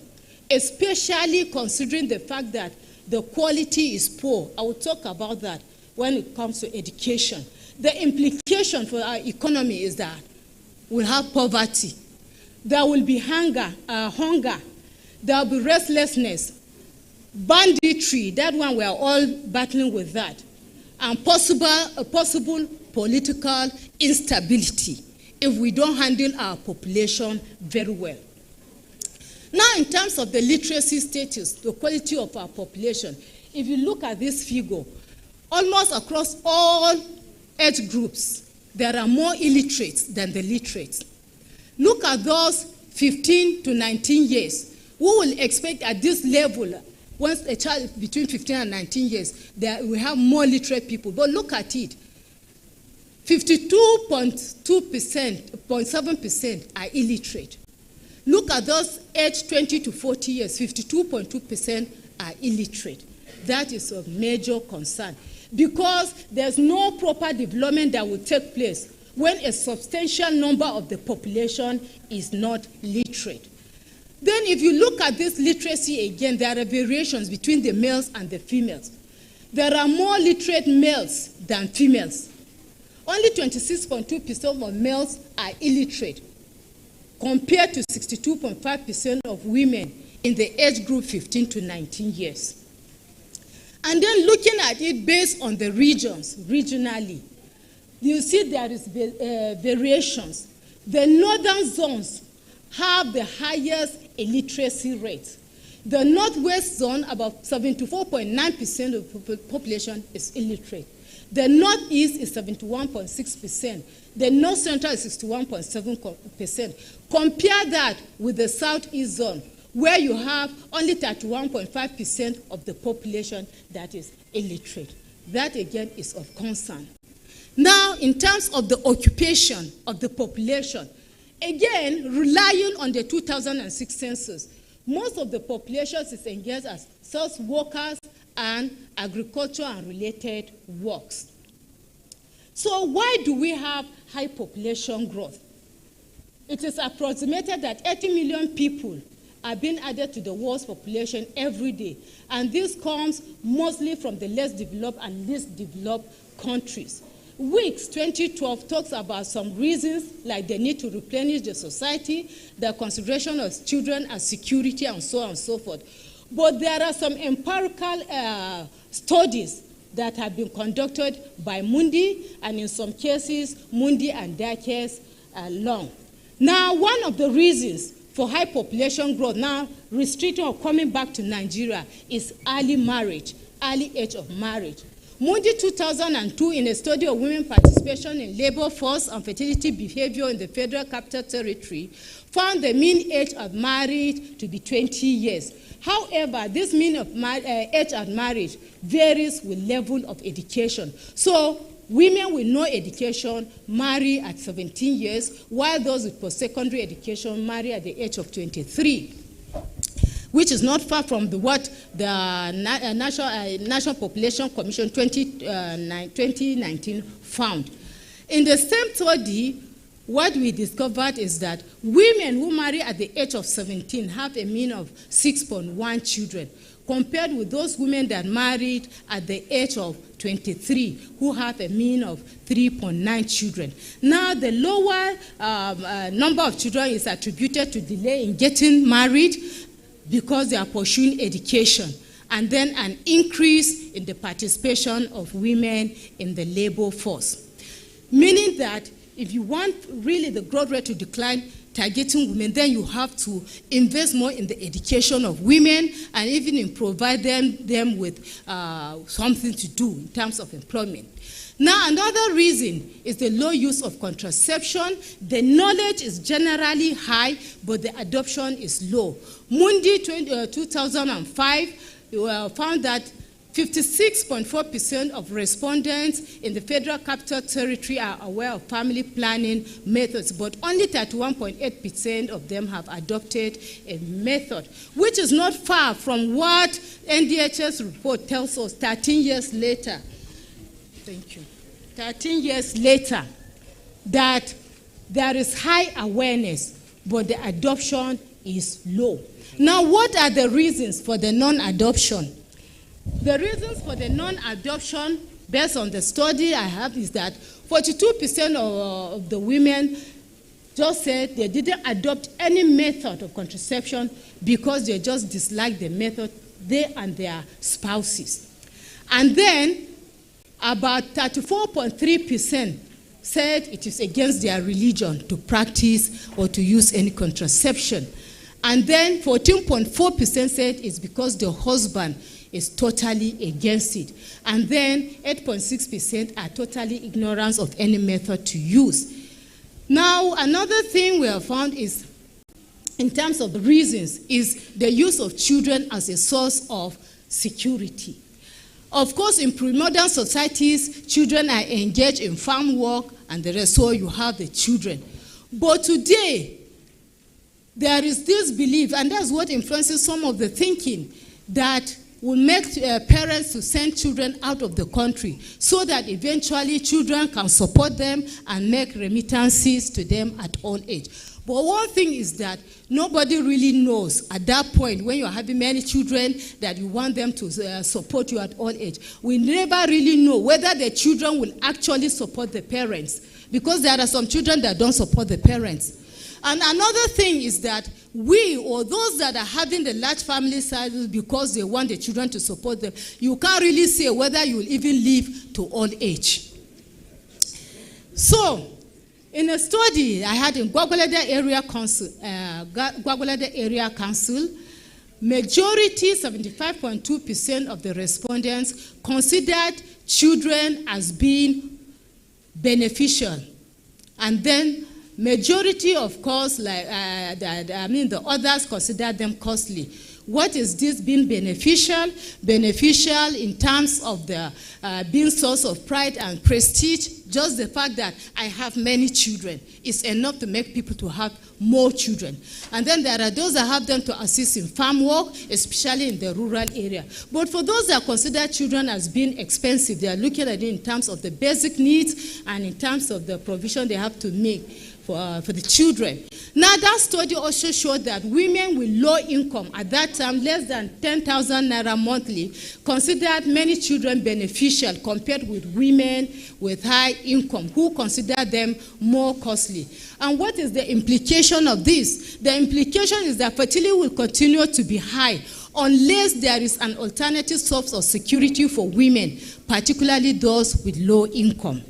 D: especially considering the fact that the quality is poor, I will talk about that when it comes to education. The implication for our economy is that we'll have poverty. There will be hunger, there will be restlessness, banditry, that one we are all battling with that, and possible political instability if we don't handle our population very well. Now, in terms of the literacy status, the quality of our population, if you look at this figure, almost across all age groups, there are more illiterates than the literates. Look at those 15 to 19 years. We will expect at this level, once a child is between 15 and 19 years, we have more literate people. But look at it. 52.7% are illiterate. Look at those aged 20 to 40 years, 52.2% are illiterate. That is of major concern because there's no proper development that will take place when a substantial number of the population is not literate. Then if you look at this literacy again, there are variations between the males and the females. There are more literate males than females. Only 26.2% of males are illiterate, compared to 62.5% of women in the age group 15 to 19 years. And then looking at it based on the regions, regionally, you see there is variations. The northern zones have the highest illiteracy rates. The northwest zone, about 74.9% of the population is illiterate. The northeast is 71.6%. The north central is 61.7%. Compare that with the southeast zone, where you have only 31.5% of the population that is illiterate. That again is of concern. Now, in terms of the occupation of the population, again, relying on the 2006 census, most of the population is engaged as sales workers and agriculture and related works. So why do we have high population growth? It is approximated that 80 million people are being added to the world's population every day, and this comes mostly from the less developed and least developed countries. Weeks 2012 talks about some reasons like the need to replenish the society, the consideration of children and security, and so on and so forth. But there are some empirical studies that have been conducted by Mundi, and in some cases, Mundi and Dakes along. Now, one of the reasons for high population growth, now restricting or coming back to Nigeria, is early marriage, early age of marriage. Mundi 2002, in a study of women participation in labor force and fertility behavior in the Federal Capital Territory, found the mean age of marriage to be 20 years. However, this mean of age of marriage varies with level of education. So women with no education marry at 17 years, while those with post-secondary education marry at the age of 23. Which is not far from what the National Population Commission 2019 found. In the same study, what we discovered is that women who marry at the age of 17 have a mean of 6.1 children, compared with those women that married at the age of 23, who have a mean of 3.9 children. Now, the lower number of children is attributed to delay in getting married, because they are pursuing education, and then an increase in the participation of women in the labor force. Meaning that if you want really the growth rate to decline, targeting women, then you have to invest more in the education of women and even in providing them with something to do in terms of employment. Now, another reason is the low use of contraception. The knowledge is generally high, but the adoption is low. Mundi 2005 found that 56.4% of respondents in the Federal Capital Territory are aware of family planning methods, but only 31.8% of them have adopted a method, which is not far from what NDHS report tells us 13 years later. Thank you. 13 years later, that there is high awareness, but the adoption is low. Now, what are the reasons for the non-adoption? The reasons for the non-adoption, based on the study I have, is that 42% of the women just said they didn't adopt any method of contraception because they just disliked the method, they and their spouses. And then about 34.3% said it is against their religion to practice or to use any contraception. And then 14.4% said it's because the husband is totally against it. And then 8.6% are totally ignorant of any method to use. Now, another thing we have found is, in terms of the reasons, is the use of children as a source of security. Of course, in pre-modern societies, children are engaged in farm work and the rest, so you have the children. But today, there is this belief, and that's what influences some of the thinking, that will make parents to send children out of the country so that eventually children can support them and make remittances to them at all age. But one thing is that nobody really knows at that point, when you're having many children, that you want them to support you at all age. We never really know whether the children will actually support the parents, because there are some children that don't support the parents. And another thing is that we, or those that are having the large family sizes because they want the children to support them, you can't really say whether you will even live to old age. So, in a study I had in Gwagwalada Area Council, majority, 75.2% of the respondents considered children as being beneficial. And then majority, of course, the others consider them costly. What is this being beneficial? Beneficial in terms of the being source of pride and prestige. Just the fact that I have many children is enough to make people to have more children. And then there are those that have them to assist in farm work, especially in the rural area. But for those that consider children as being expensive, they are looking at it in terms of the basic needs and in terms of the provision they have to make for the children. Now, that study also showed that women with low income, at that time less than 10,000 naira monthly, considered many children beneficial compared with women with high income, who consider them more costly. And what is the implication of this? The implication is that fertility will continue to be high unless there is an alternative source of security for women, particularly those with low income.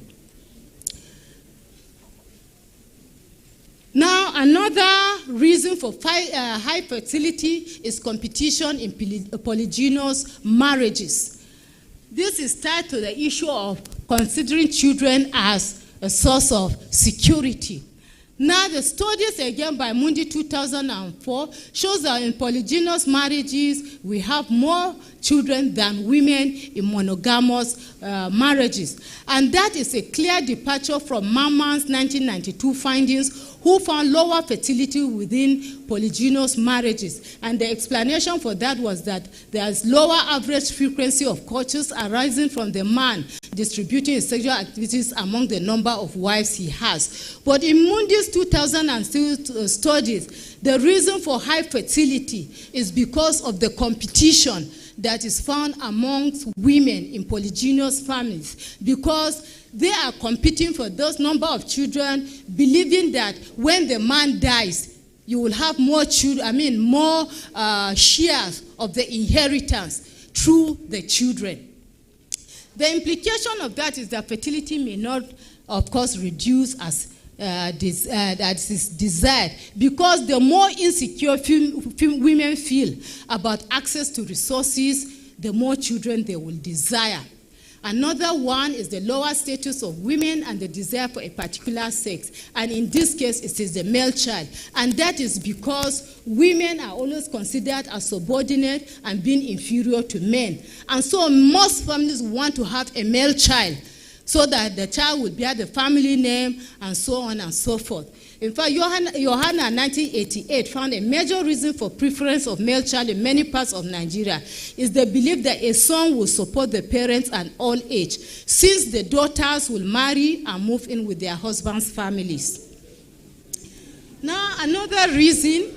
D: Now, another reason for high fertility is competition in polygynous marriages. This is tied to the issue of considering children as a source of security. Now, the studies again by Mundi 2004 shows that in polygynous marriages, we have more children than women in monogamous marriages. And that is a clear departure from Mamman's 1992 findings, who found lower fertility within polygynous marriages. And the explanation for that was that there is lower average frequency of coitus arising from the man distributing his sexual activities among the number of wives he has. But in Mundi's 2002 studies, the reason for high fertility is because of the competition that is found amongst women in polygynous families, because they are competing for those number of children, believing that when the man dies, you will have more children, more shares of the inheritance through the children. The implication of that is that fertility may not, of course, reduce as is desired, because the more insecure women feel about access to resources, the more children they will desire. Another one is the lower status of women and the desire for a particular sex. And in this case, it is the male child. And that is because women are always considered as subordinate and being inferior to men. And so most families want to have a male child so that the child will bear the family name and so on and so forth. In fact, Johanna 1988 found a major reason for preference of male child in many parts of Nigeria is the belief that a son will support the parents at all age, since the daughters will marry and move in with their husbands' families. Now, another reason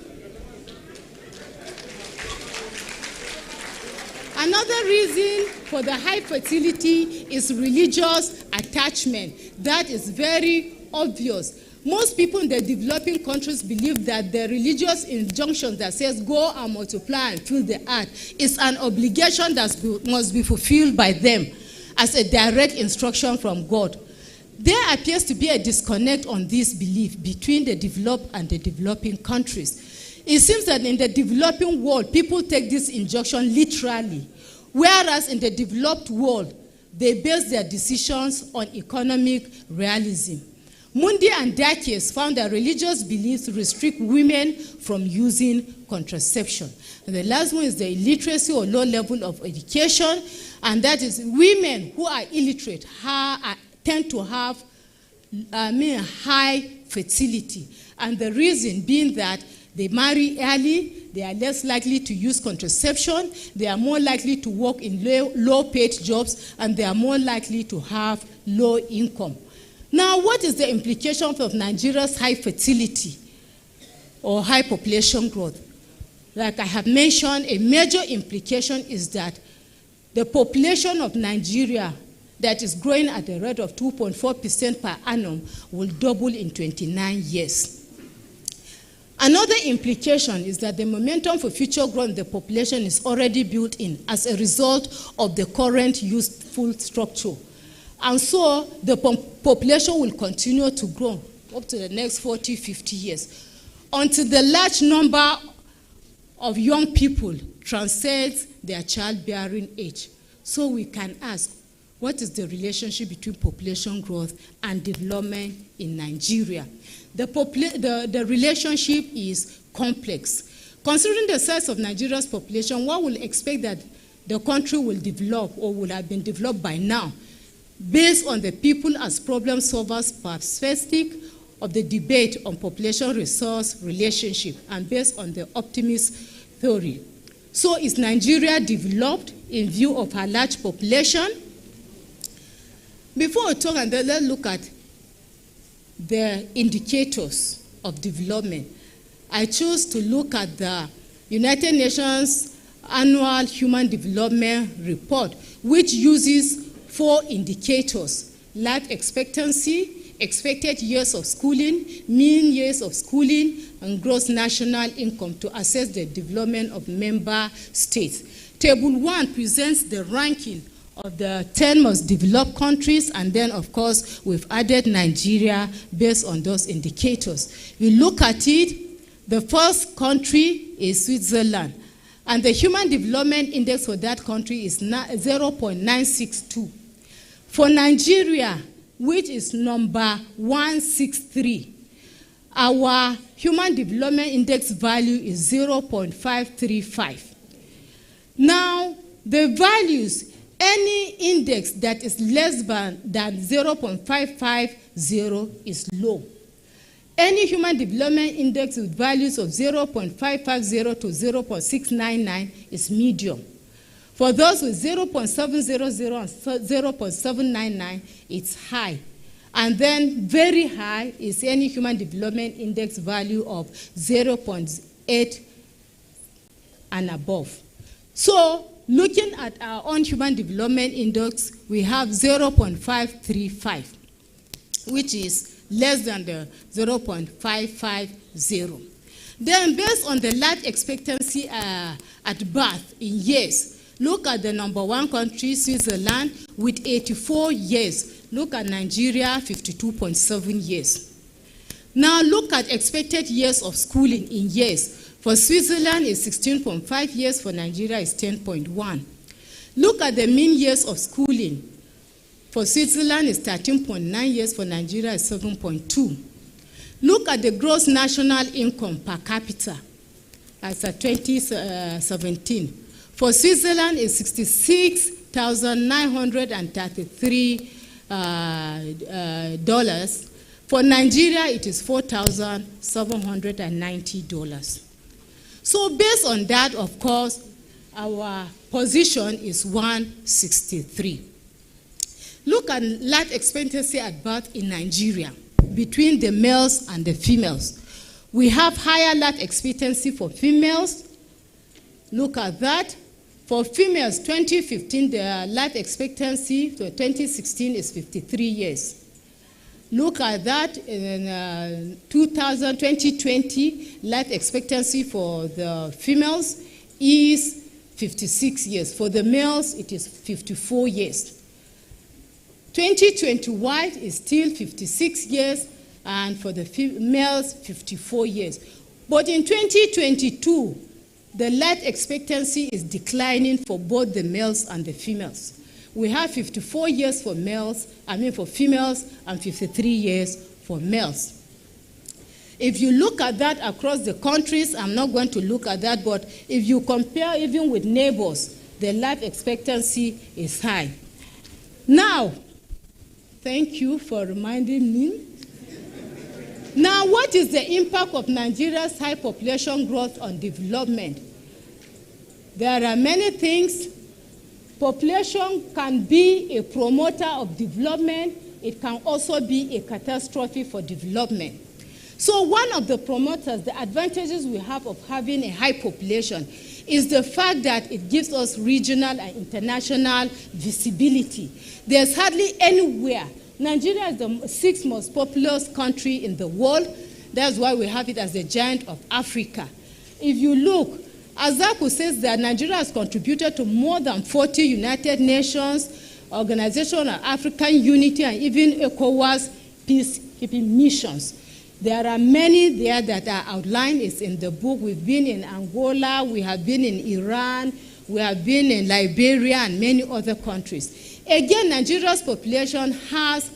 D: for the high fertility is religious attachment. That is very obvious. Most people in the developing countries believe that the religious injunction that says go and multiply and fill the earth is an obligation that must be fulfilled by them as a direct instruction from God. There appears to be a disconnect on this belief between the developed and the developing countries. It seems that in the developing world, people take this injunction literally, whereas in the developed world, they base their decisions on economic realism. Mundi and Dakis found that religious beliefs restrict women from using contraception. And the last one is the illiteracy or low level of education, and that is women who are illiterate tend to have high fertility. And the reason being that they marry early, they are less likely to use contraception, they are more likely to work in low-paid jobs, and they are more likely to have low income. Now, what is the implication of Nigeria's high fertility or high population growth? Like I have mentioned, a major implication is that the population of Nigeria that is growing at a rate of 2.4% per annum will double in 29 years. Another implication is that the momentum for future growth in the population is already built in as a result of the current youthful structure. And so the population will continue to grow up to the next 40, 50 years until the large number of young people transcends their childbearing age. So we can ask, what is the relationship between population growth and development in Nigeria? The relationship is complex. Considering the size of Nigeria's population, one will expect that the country will develop or will have been developed by now, based on the people as problem solvers perspective of the debate on population-resource relationship and based on the optimist theory. So is Nigeria developed in view of her large population? Before I talk, and then let's look at the indicators of development. I chose to look at the United Nations Annual Human Development Report, which uses 4 indicators: life expectancy, expected years of schooling, mean years of schooling, and gross national income to assess the development of member states. Table 1 presents the ranking of the 10 most developed countries, and then, of course, we've added Nigeria based on those indicators. We look at it, the first country is Switzerland. And the Human Development Index for that country is 0.962. For Nigeria, which is number 163, our Human Development Index value is 0.535. Now, the values, any index that is less than 0.550 is low. Any Human Development Index with values of 0.550 to 0.699 is medium. For those with 0.700 and 0.799, it's high. And then very high is any Human Development Index value of 0.8 and above. So, looking at our own Human Development Index, we have 0.535, which is less than the 0.550. Then, based on the life expectancy at birth in years, look at the number one country, Switzerland, with 84 years. Look at Nigeria, 52.7 years. Now, look at expected years of schooling in years. For Switzerland, it's 16.5 years. For Nigeria, it's 10.1. Look at the mean years of schooling. For Switzerland, it's 13.9 years. For Nigeria, it's 7.2. Look at the gross national income per capita as of 2017. For Switzerland, it's $66,933. For Nigeria, it is $4,790. So based on that, of course, our position is 163. Look at life expectancy at birth in Nigeria between the males and the females. We have higher life expectancy for females. Look at that. For females, 2015, their life expectancy for 2016 is 53 years. Look at that in 2020, life expectancy for the females is 56 years. For the males, it is 54 years. 2021 is still 56 years, and for the males, 54 years. But in 2022, the life expectancy is declining for both the males and the females. We have 54 years for females, and 53 years for males. If you look at that across the countries, I'm not going to look at that, but if you compare even with neighbors, the life expectancy is high. Now, thank you for reminding me. Now, what is the impact of Nigeria's high population growth on development? There are many things. Population can be a promoter of development. It can also be a catastrophe for development. So one of the promoters, the advantages we have of having a high population is the fact that it gives us regional and international visibility. There's hardly anywhere. Nigeria is the 6th most populous country in the world. That's why we have it as the giant of Africa. If you look, Azaku says that Nigeria has contributed to more than 40 United Nations, Organization of African Unity, and even ECOWAS peacekeeping missions. There are many there that are outlined. It's in the book. We've been in Angola, we have been in Iran, we have been in Liberia, and many other countries. Again, Nigeria's population has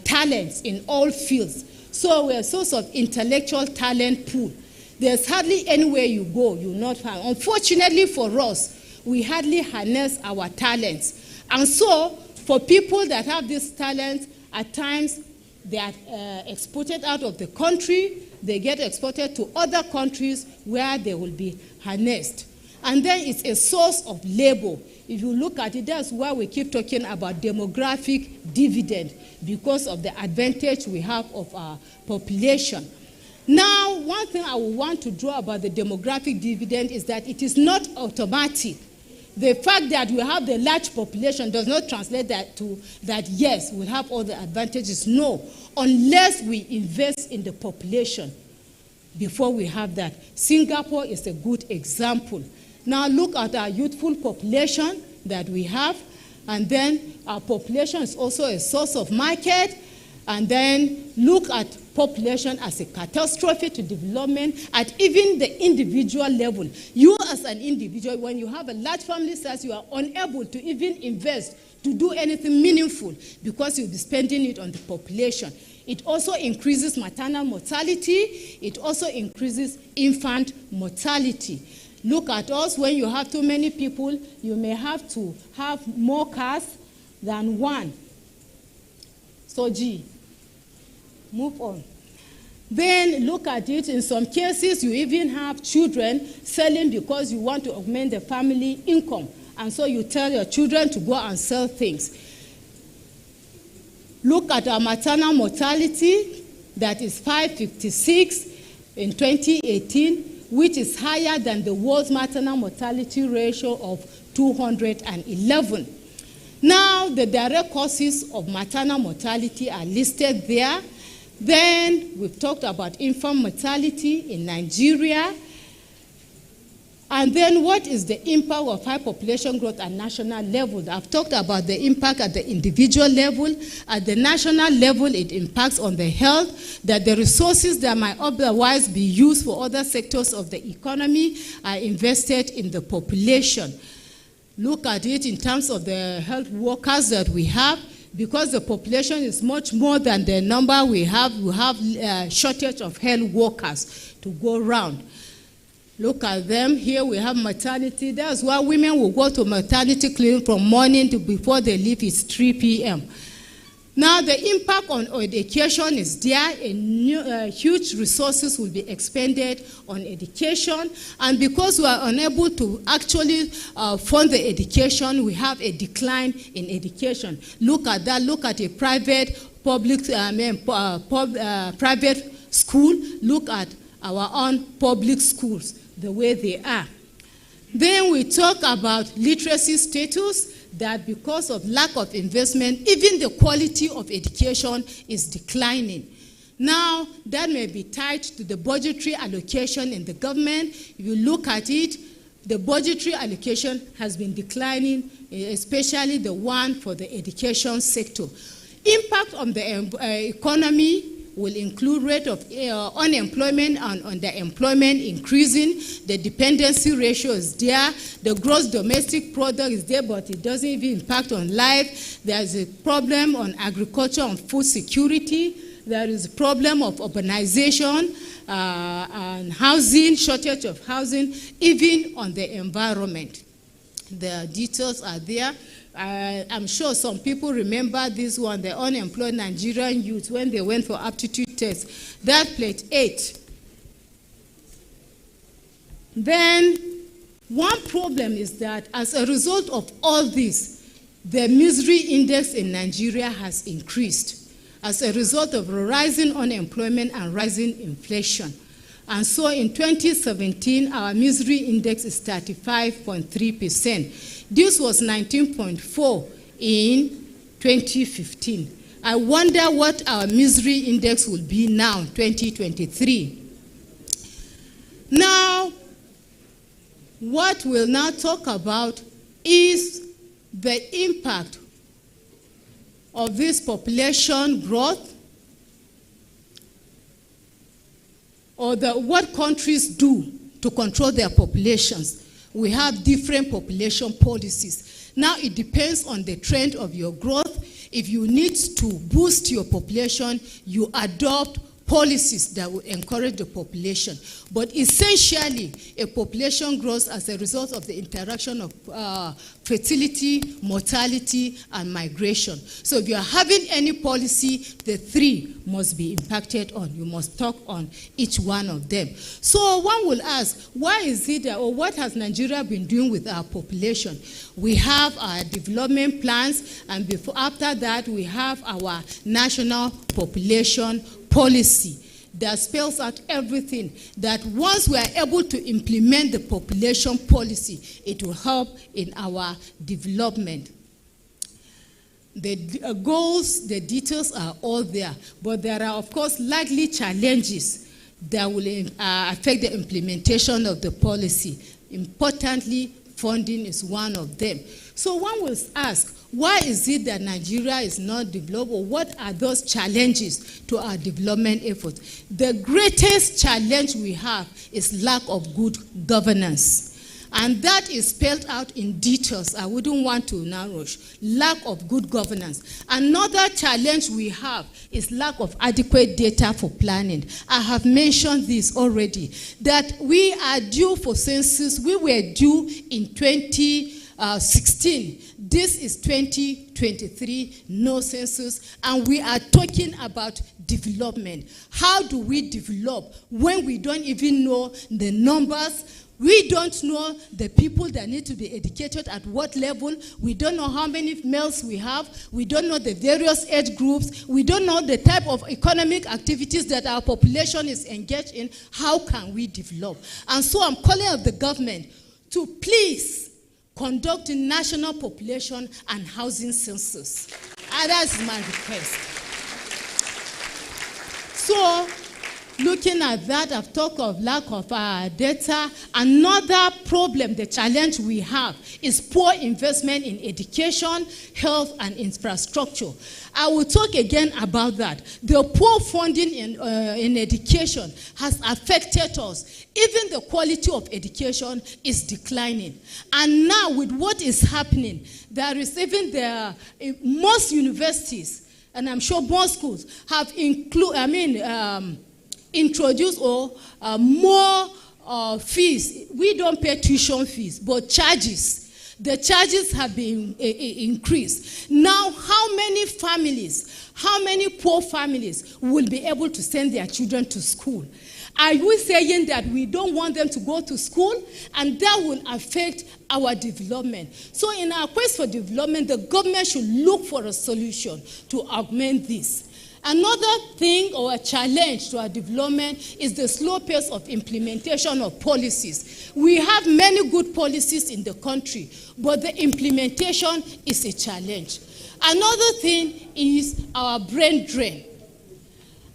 D: talents in all fields. So we're a source of intellectual talent pool. There's hardly anywhere you go you not find. Unfortunately for us, we hardly harness our talents. And so, for people that have these talents, at times they are exported out of the country, they get exported to other countries where they will be harnessed. And then it's a source of labor. If you look at it, that's why we keep talking about demographic dividend, because of the advantage we have of our population. Now, one thing I would want to draw about the demographic dividend is that it is not automatic. The fact that we have the large population does not translate that to that, yes, we have all the advantages. No, unless we invest in the population before we have that. Singapore is a good example. Now look at our youthful population that we have, and then our population is also a source of market. and then look at population as a catastrophe to development at even the individual level. You as an individual, when you have a large family size, you are unable to even invest to do anything meaningful because you'll be spending it on the population. It also increases maternal mortality. It also increases infant mortality. Look at us, when you have too many people, you may have to have more cars than one. So G, move on. Then look at it, in some cases you even have children selling because you want to augment the family income. And so you tell your children to go and sell things. Look at our maternal mortality, that is 556 in 2018, which is higher than the world's maternal mortality ratio of 211. Now, the direct causes of maternal mortality are listed there. Then we've talked about infant mortality in Nigeria. And then what is the impact of high population growth at national level? I've talked about the impact at the individual level. At the national level, it impacts on the health, that the resources that might otherwise be used for other sectors of the economy are invested in the population. Look at it in terms of the health workers that we have. Because the population is much more than the number we have a shortage of health workers to go around. Look at them. Here we have maternity. That's why women will go to maternity clinic from morning to before they leave is 3 p.m. Now, the impact on education is there. Huge resources will be expended on education. And because we are unable to actually fund the education, we have a decline in education. Look at that. Look at a private school. Look at our own public schools, the way they are. Then we talk about literacy status, that because of lack of investment, even the quality of education is declining. Now, that may be tied to the budgetary allocation in the government. If you look at it, the budgetary allocation has been declining, especially the one for the education sector. Impact on the economy will include rate of unemployment and underemployment increasing. The dependency ratio is there. The gross domestic product is there, but it doesn't even impact on life. There's a problem on agriculture and food security. There is a problem of urbanization and housing, shortage of housing, even on the environment. The details are there. I'm sure some people remember this one, the unemployed Nigerian youth, when they went for aptitude tests. That played 8. Then, one problem is that as a result of all this, the misery index in Nigeria has increased as a result of rising unemployment and rising inflation. And so in 2017, our misery index is 35.3%. This was 19.4 in 2015. I wonder what our misery index will be now, 2023. Now, what we'll now talk about is the impact of this population growth, or what countries do to control their populations. We have different population policies. Now it depends on the trend of your growth. If you need to boost your population, you adopt policies that will encourage the population. But essentially, a population grows as a result of the interaction of fertility, mortality, and migration. So if you are having any policy, the 3 must be impacted on. You must talk on each one of them. So one will ask, why is it that, or what has Nigeria been doing with our population? We have our development plans, and after that, we have our national population policy that spells out everything, that once we are able to implement the population policy, it will help in our development. The goals, the details are all there, but there are, of course, likely challenges that will affect the implementation of the policy. Importantly, funding is one of them. So one will ask, Why is it that Nigeria is not developed, or what are those challenges to our development efforts? The greatest challenge we have is lack of good governance. And that is spelled out in details. I wouldn't want to now rush. Lack of good governance. Another challenge we have is lack of adequate data for planning. I have mentioned this already, that we are due for census. We were due in 2016. This is 2023, no census, and we are talking about development. How do we develop when we don't even know the numbers? We don't know the people that need to be educated at what level. We don't know how many males we have. We don't know the various age groups. We don't know the type of economic activities that our population is engaged in. How can we develop? And so I'm calling on the government to please conduct a national population and housing census. And that's my request. So, looking at that, I've talked of lack of data. Another problem, the challenge we have, is poor investment in education, health, and infrastructure. I will talk again about that. The poor funding in education has affected us. Even the quality of education is declining. And now with what is happening, there is even most universities, and I'm sure most schools, have introduce more fees. We don't pay tuition fees, but charges. The charges have been increased. Now, how many poor families will be able to send their children to school? Are we saying that we don't want them to go to school, and that will affect our development? So in our quest for development, the government should look for a solution to augment this. Another thing or a challenge to our development is the slow pace of implementation of policies. We have many good policies in the country, but the implementation is a challenge. Another thing is our brain drain.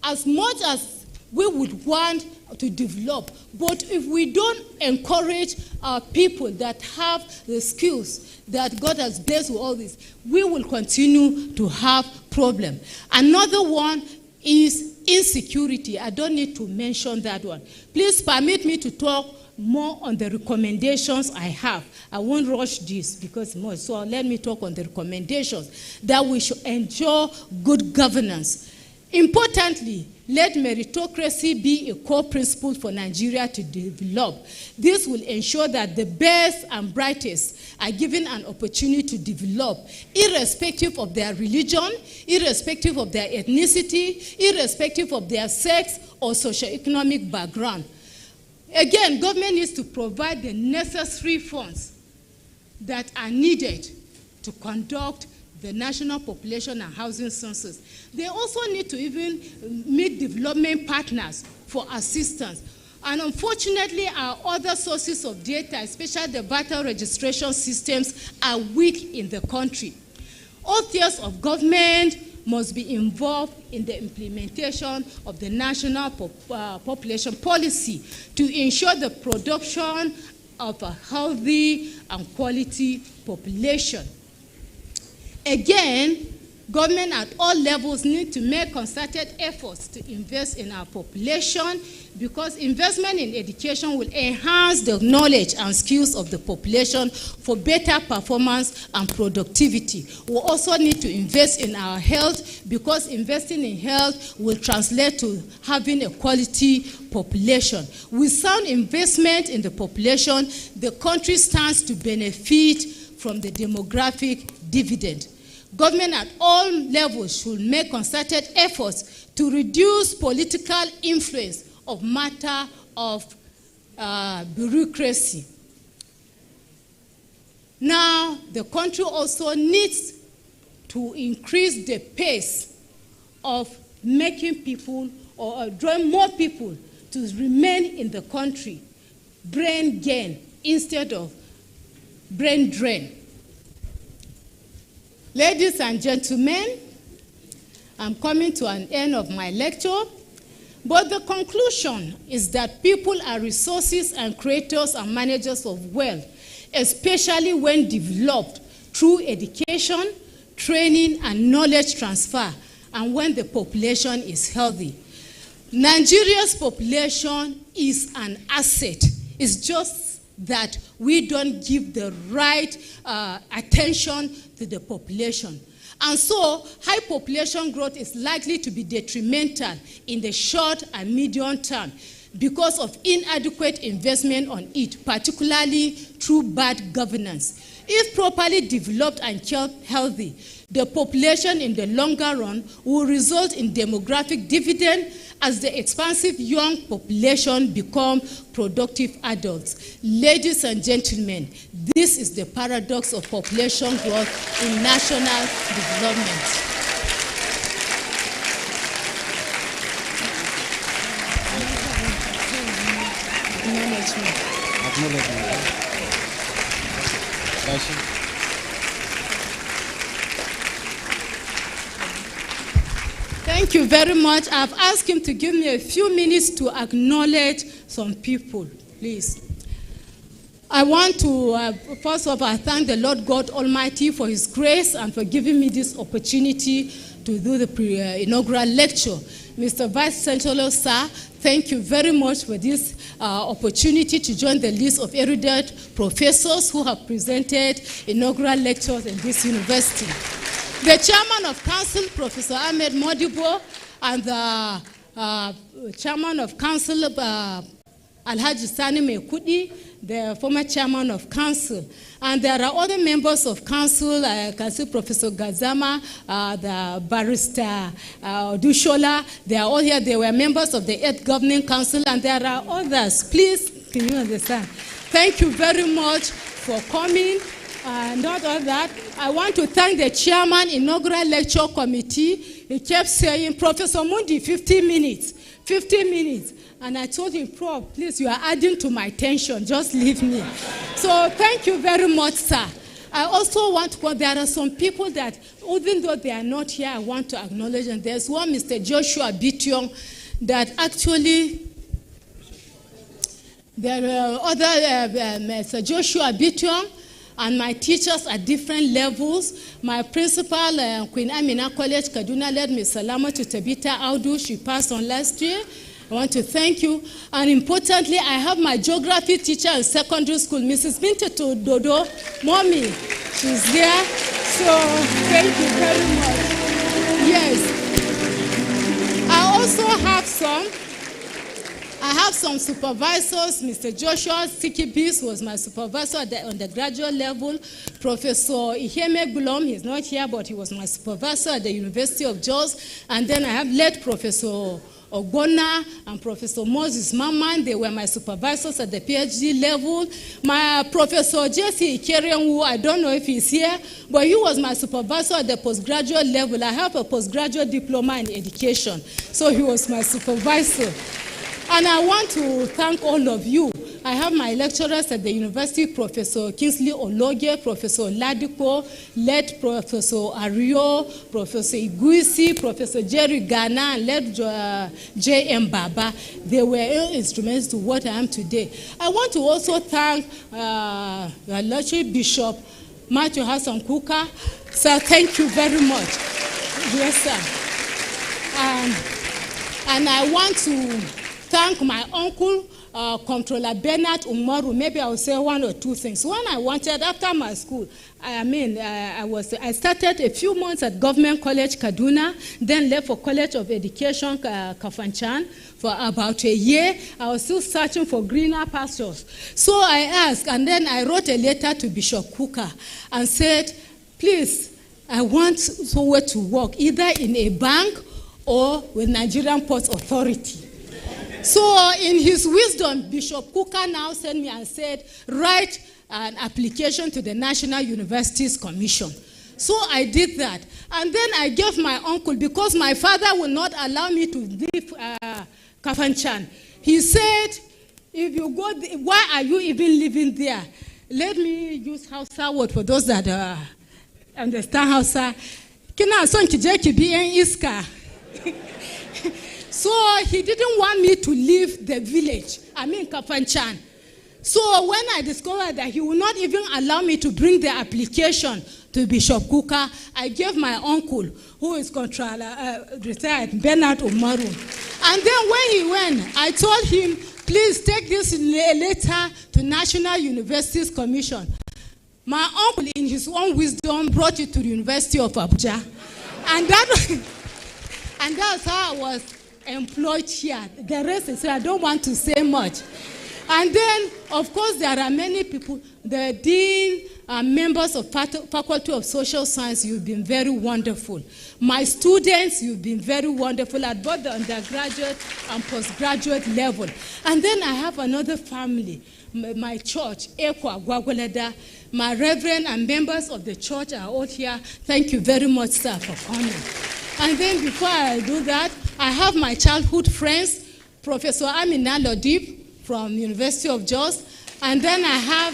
D: As much as we would want to develop, but if we don't encourage our people that have the skills that God has blessed with all this, we will continue to have problems. Another one is insecurity. I don't need to mention that one. Please permit me to talk more on the recommendations I have. I won't rush this because more. So let me talk on the recommendations that we should ensure good governance. Importantly, let meritocracy be a core principle for Nigeria to develop. This will ensure that the best and brightest are given an opportunity to develop, irrespective of their religion, irrespective of their ethnicity, irrespective of their sex or socioeconomic background. Again, government needs to provide the necessary funds that are needed to conduct the national population and housing census. They also need to even meet development partners for assistance. And unfortunately, our other sources of data, especially the voter registration systems, are weak in the country. All tiers of government must be involved in the implementation of the national population policy to ensure the production of a healthy and quality population. Again, government at all levels need to make concerted efforts to invest in our population, because investment in education will enhance the knowledge and skills of the population for better performance and productivity. We also need to invest in our health, because investing in health will translate to having a quality population. With sound investment in the population, the country stands to benefit from the demographic dividend. Government at all levels should make concerted efforts to reduce political influence of matter of bureaucracy. Now, the country also needs to increase the pace of making people or drawing more people to remain in the country, brain gain instead of brain drain. Ladies and gentlemen, I'm coming to an end of my lecture, but the conclusion is that people are resources and creators and managers of wealth, especially when developed through education, training, and knowledge transfer, and when the population is healthy. Nigeria's population is an asset. It's just that we don't give the right attention to the population. And so, high population growth is likely to be detrimental in the short and medium term because of inadequate investment on it, particularly through bad governance. If properly developed and kept healthy, the population in the longer run will result in demographic dividend as the expansive young population become productive adults. Ladies and gentlemen, this is the paradox of population growth in national development. Thank you very much. I've asked him to give me a few minutes to acknowledge some people, please. I want to, first of all, I thank the Lord God Almighty for His grace and for giving me this opportunity to do the inaugural lecture. Mr. Vice Chancellor, sir, thank you very much for this opportunity to join the list of erudite professors who have presented inaugural lectures in this university. The Chairman of Council, Professor Ahmed Modibo, and the Chairman of Council, Alhaji Sani Mekudi, the former Chairman of Council. And there are other members of Council, I can see Professor Gazama, the Barrister Dushola, they are all here. They were members of the 8th Governing Council, and there are others. Please, can you understand? Thank you very much for coming. Not all that, I want to thank the chairman, inaugural lecture committee. He kept saying, Professor Mundi, 15 minutes, 15 minutes. And I told him, Prof, please, you are adding to my tension, just leave me. So thank you very much, sir. I also want to, there are some people that, even though they are not here, I want to acknowledge, and there's one, Mr. Joshua Bitiong, that actually, there are other, Mr. Joshua Bitiong, and my teachers at different levels. My principal, Queen Amina College, Kaduna, led me Salama to Tabita Audu. She passed on last year. I want to thank you. And importantly, I have my geography teacher in secondary school, Mrs. Binta Dodo, Mommy. She's there. So thank you very much. Yes. I also have some supervisors. Mr. Joshua Sikibis was my supervisor at the undergraduate level. Professor Iheme Gulom, he's not here, but he was my supervisor at the University of Jos. And then I have led Professor Ogona and Professor Moses Maman. They were my supervisors at the PhD level. My Professor Jesse Ikerian, who I don't know if he's here, but he was my supervisor at the postgraduate level. I have a postgraduate diploma in education, so he was my supervisor. And I want to thank all of you. I have my lecturers at the university, Professor Kingsley Ologe, Professor Ladiko, led Professor Ario, Professor Iguisi, Professor Jerry Ghana, and led J.M. Baba. They were instruments to what I am today. I want to also thank Lordship Bishop Matthew Hassan Kuka. Sir, thank you very much. Yes, sir. And I want to thank my uncle, Comptroller Bernard Umaru. Maybe I will say one or two things. One, I wanted, after my school, I started a few months at Government College Kaduna, then left for College of Education Kafanchan for about a year. I was still searching for greener pastures. So I asked, and then I wrote a letter to Bishop Kuka and said, please, I want somewhere to work, either in a bank or with Nigerian Ports Authority. So in his wisdom, Bishop Kuka now sent me and said, write an application to the National Universities Commission. So I did that. And then I gave my uncle, because my father will not allow me to leave Kafanchan. He said, if you go, why are you even living there? Let me use Hausa word for those that understand Hausa. Kina son kije ki bi en iska. So he didn't want me to leave the village, Kafanchan. So when I discovered that he would not even allow me to bring the application to Bishop Kuka. I gave my uncle, who is retired, Bernard Umaru. And then when he went, I told him, please take this letter to National Universities Commission. My uncle, in his own wisdom, brought it to the University of Abuja. And that's how I was employed here. The rest is, I don't want to say much. And then, of course, there are many people, the dean, members of Faculty of Social Science, you've been very wonderful. My students, you've been very wonderful at both the undergraduate and postgraduate level. And then I have another family, my church, Ekwa Gwagwalada. My reverend and members of the church are all here. Thank you very much, sir, for coming. And then before I do that, I have my childhood friends, Professor Amina Lodip from University of Jos. And then I have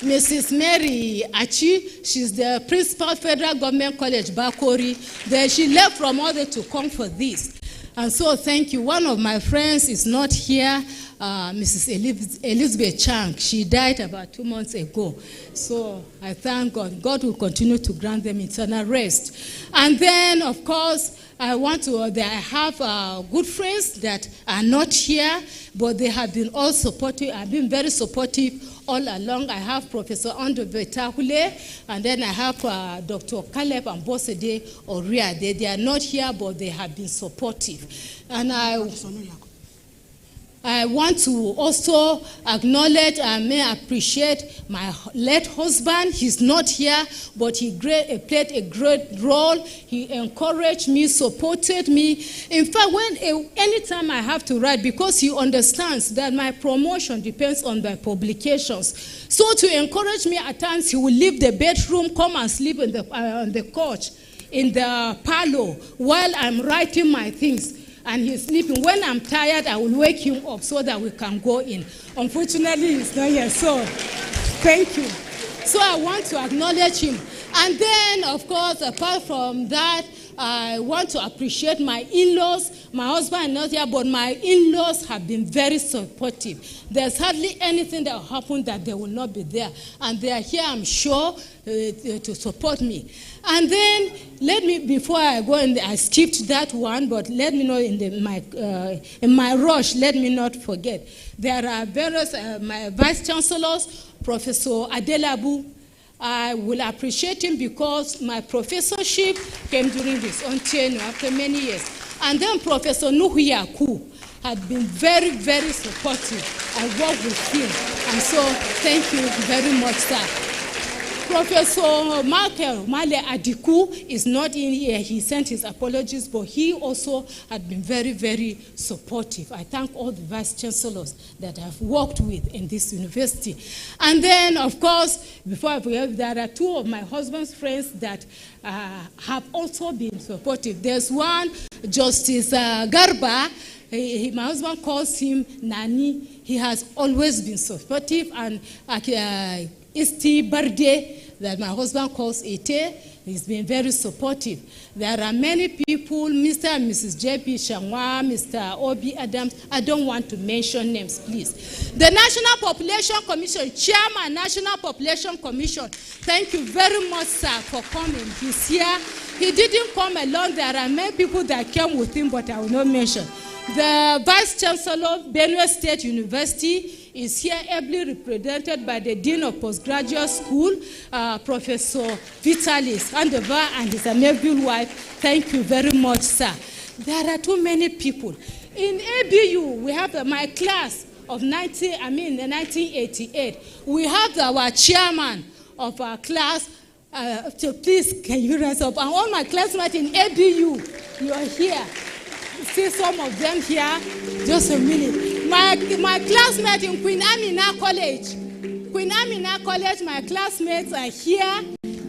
D: Mrs. Mary Achi. She's the principal Federal Government College, Bakori. Then she left from order to come for this. And so thank you. One of my friends is not here, Mrs. Elizabeth Chang. She died about 2 months ago. So I thank God. God will continue to grant them eternal rest. And then, of course, I have good friends that are not here, but they have been all supportive. I've been very supportive all along. I have Professor Ando Betahule, and then I have Dr. Caleb and Bosede Oria. They are not here, but they have been supportive. And I want to also acknowledge and may appreciate my late husband. He's not here, but he played a great role. He encouraged me, supported me. In fact, anytime I have to write, because he understands that my promotion depends on my publications. So to encourage me at times, he will leave the bedroom, come and sleep on the couch, in the parlor, while I'm writing my things. And he's sleeping. When I'm tired, I will wake him up so that we can go in. Unfortunately, he's not here, so thank you. So I want to acknowledge him. And then, of course, apart from that, I want to appreciate my in-laws. My husband is not here, but my in-laws have been very supportive. There's hardly anything that will happen that they will not be there. And they are here, I'm sure, to support me. And then, before I go in, I skipped that one, but let me know in my rush, let me not forget. There are various, my vice chancellors, Professor Adelabu. I will appreciate him because my professorship came during his own tenure after many years. And then Professor Nuhuyaku had been very, very supportive. I worked with him. And so thank you very much, sir. Professor Michael Male Adiku is not in here. He sent his apologies, but he also had been very, very supportive. I thank all the vice chancellors that I've worked with in this university. And then, of course, before I forget, there are two of my husband's friends that have also been supportive. There's one, Justice Garba. My husband calls him Nani. He has always been supportive. And Isti Barde, that my husband calls Ete, he's been very supportive. There are many people, Mr. and Mrs. J.P. Shangwa, Mr. Obi Adams. I don't want to mention names, please. The National Population Commission, Chairman, National Population Commission, thank you very much, sir, for coming. He's here. He didn't come alone. There are many people that came with him, but I will not mention. The Vice Chancellor, Benue State University, is here ably represented by the Dean of Postgraduate School, Professor Vitalis Andova, and his amiable wife. Thank you very much, sir. There are too many people. In ABU, we have my class of 1988. We have our chairman of our class. So please, can you rise up? And all my classmates in ABU, you are here. See some of them here. Just a minute. My classmates in Queen Amina College. Queen Amina College, my classmates are here.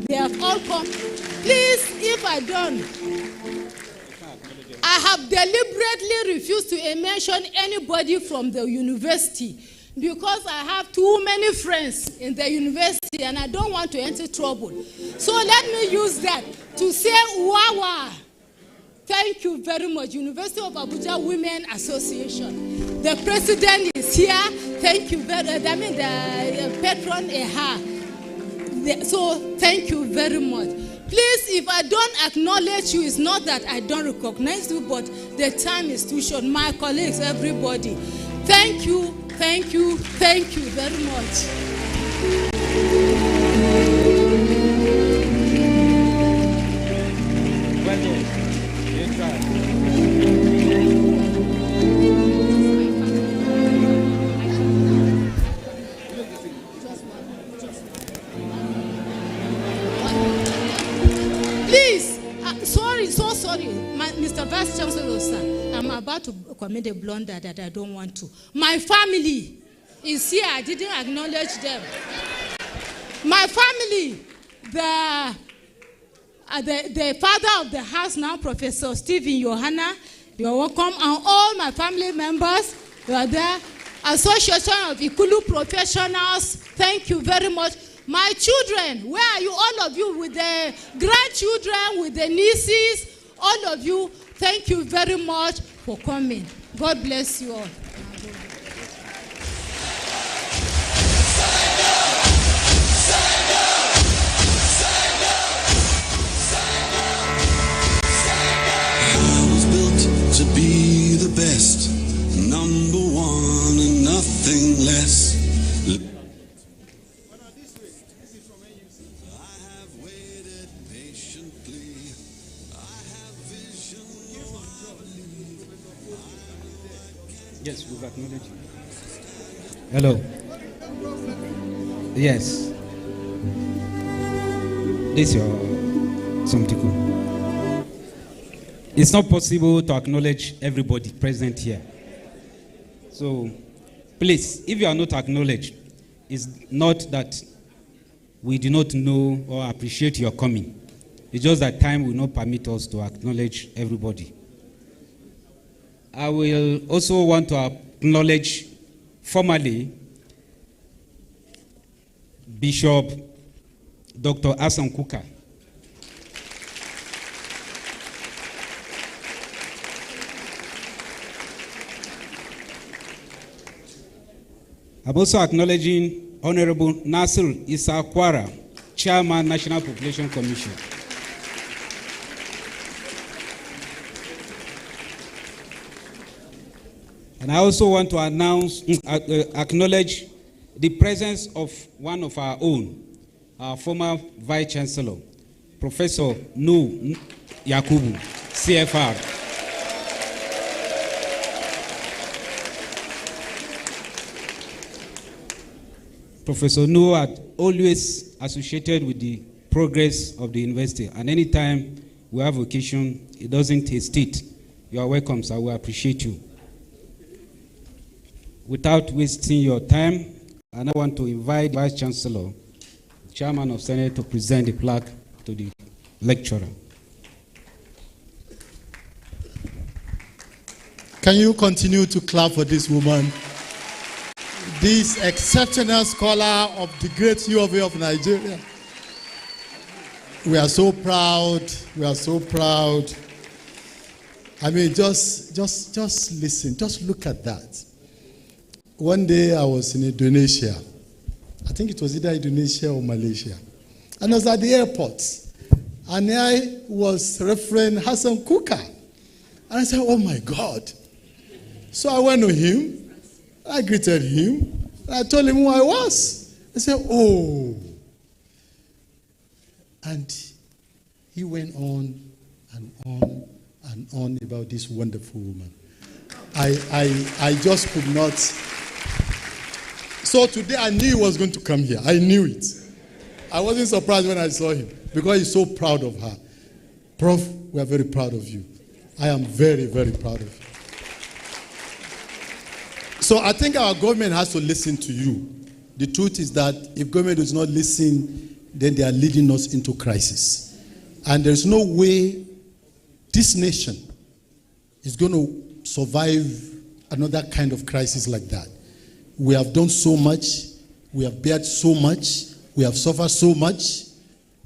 D: They have all come. Please, if I don't, I have deliberately refused to mention anybody from the university because I have too many friends in the university and I don't want to enter trouble. So let me use that to say Wawa. Thank you very much. University of Abuja Women Association. The president is here. Thank you very much. I mean, the patron, So thank you very much. Please, if I don't acknowledge you, it's not that I don't recognize you, but the time is too short. My colleagues, everybody, thank you very much.
A: Well done. You tried.
D: Please, sorry, Mr. Vice Chancellor, sir. I'm about to commit a blunder that I don't want to. My family is here. I didn't acknowledge them. My family, the father of the house now, Professor Stephen Johanna, you're welcome, and all my family members, you are there. Association of Ikulu Professionals, thank you very much. My children, where are you? All of you with the grandchildren, with the nieces, all of you, thank you very much for coming. God bless you all.
E: I was built to be the best, number one and nothing less.
A: Yes, we've acknowledged you. Hello. Yes. This is your Somtiko. It's not possible to acknowledge everybody present here. So, please, if you are not acknowledged, it's not that we do not know or appreciate your coming. It's just that time will not permit us to acknowledge everybody. I will also want to acknowledge formally Bishop Dr. Asan Kuka. I'm also acknowledging Honorable Nasir Issa Kwara, Chairman, National Population Commission. And I also want to acknowledge the presence of one of our own, our former Vice Chancellor, Professor Nu Yakubu, CFR. Professor Nu had always associated with the progress of the university, and anytime we have occasion, it doesn't hesitate. You are welcome, sir. We appreciate you. Without wasting your time, I now want to invite the Vice Chancellor, Chairman of Senate, to present the plaque to the lecturer.
B: Can you continue to clap for this woman? This exceptional scholar of the great U of A of Nigeria. We are so proud. We are so proud. I mean, just listen. Just look at that. One day I was in Indonesia. I think it was either Indonesia or Malaysia. And I was at the airport. And I was Reverend Hassan Kuka. And I said, oh my God. So I went to him. I greeted him. And I told him who I was. I said, oh. And he went on and on and on about this wonderful woman. I just could not. So today I knew he was going to come here. I knew it. I wasn't surprised when I saw him because he's so proud of her. Prof, we are very proud of you. I am very, very proud of you. So I think our government has to listen to you. The truth is that if government does not listen, then they are leading us into crisis. And there's no way this nation is going to survive another kind of crisis like that. We have done so much. We have bared so much. We have suffered so much.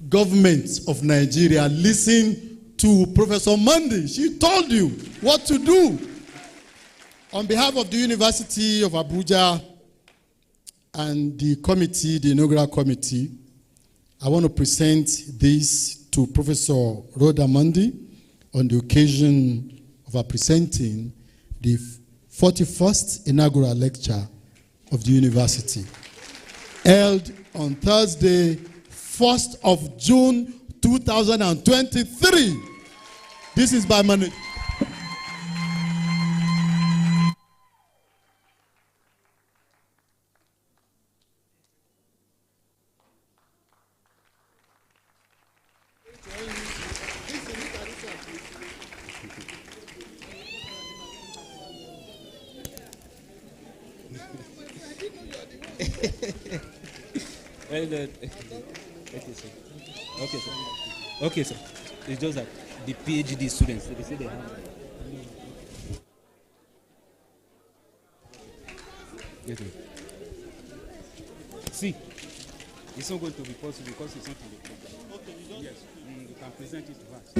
B: Government of Nigeria, listen to Professor Monday. She told you what to do. On behalf of the University of Abuja and the committee, the inaugural committee, I want to present this to Professor Rhoda Mundi on the occasion of our presenting the 41st Inaugural Lecture of the University, held on Thursday, 1st of June 2023. This is by Manu.
A: Okay, sir. Okay, sir. Okay, sir. It's just that the PhD students, they say they have. Yes, sir. See, it's not going to be possible because it's not in the program. Okay, you don't. Yes, you can present it to us.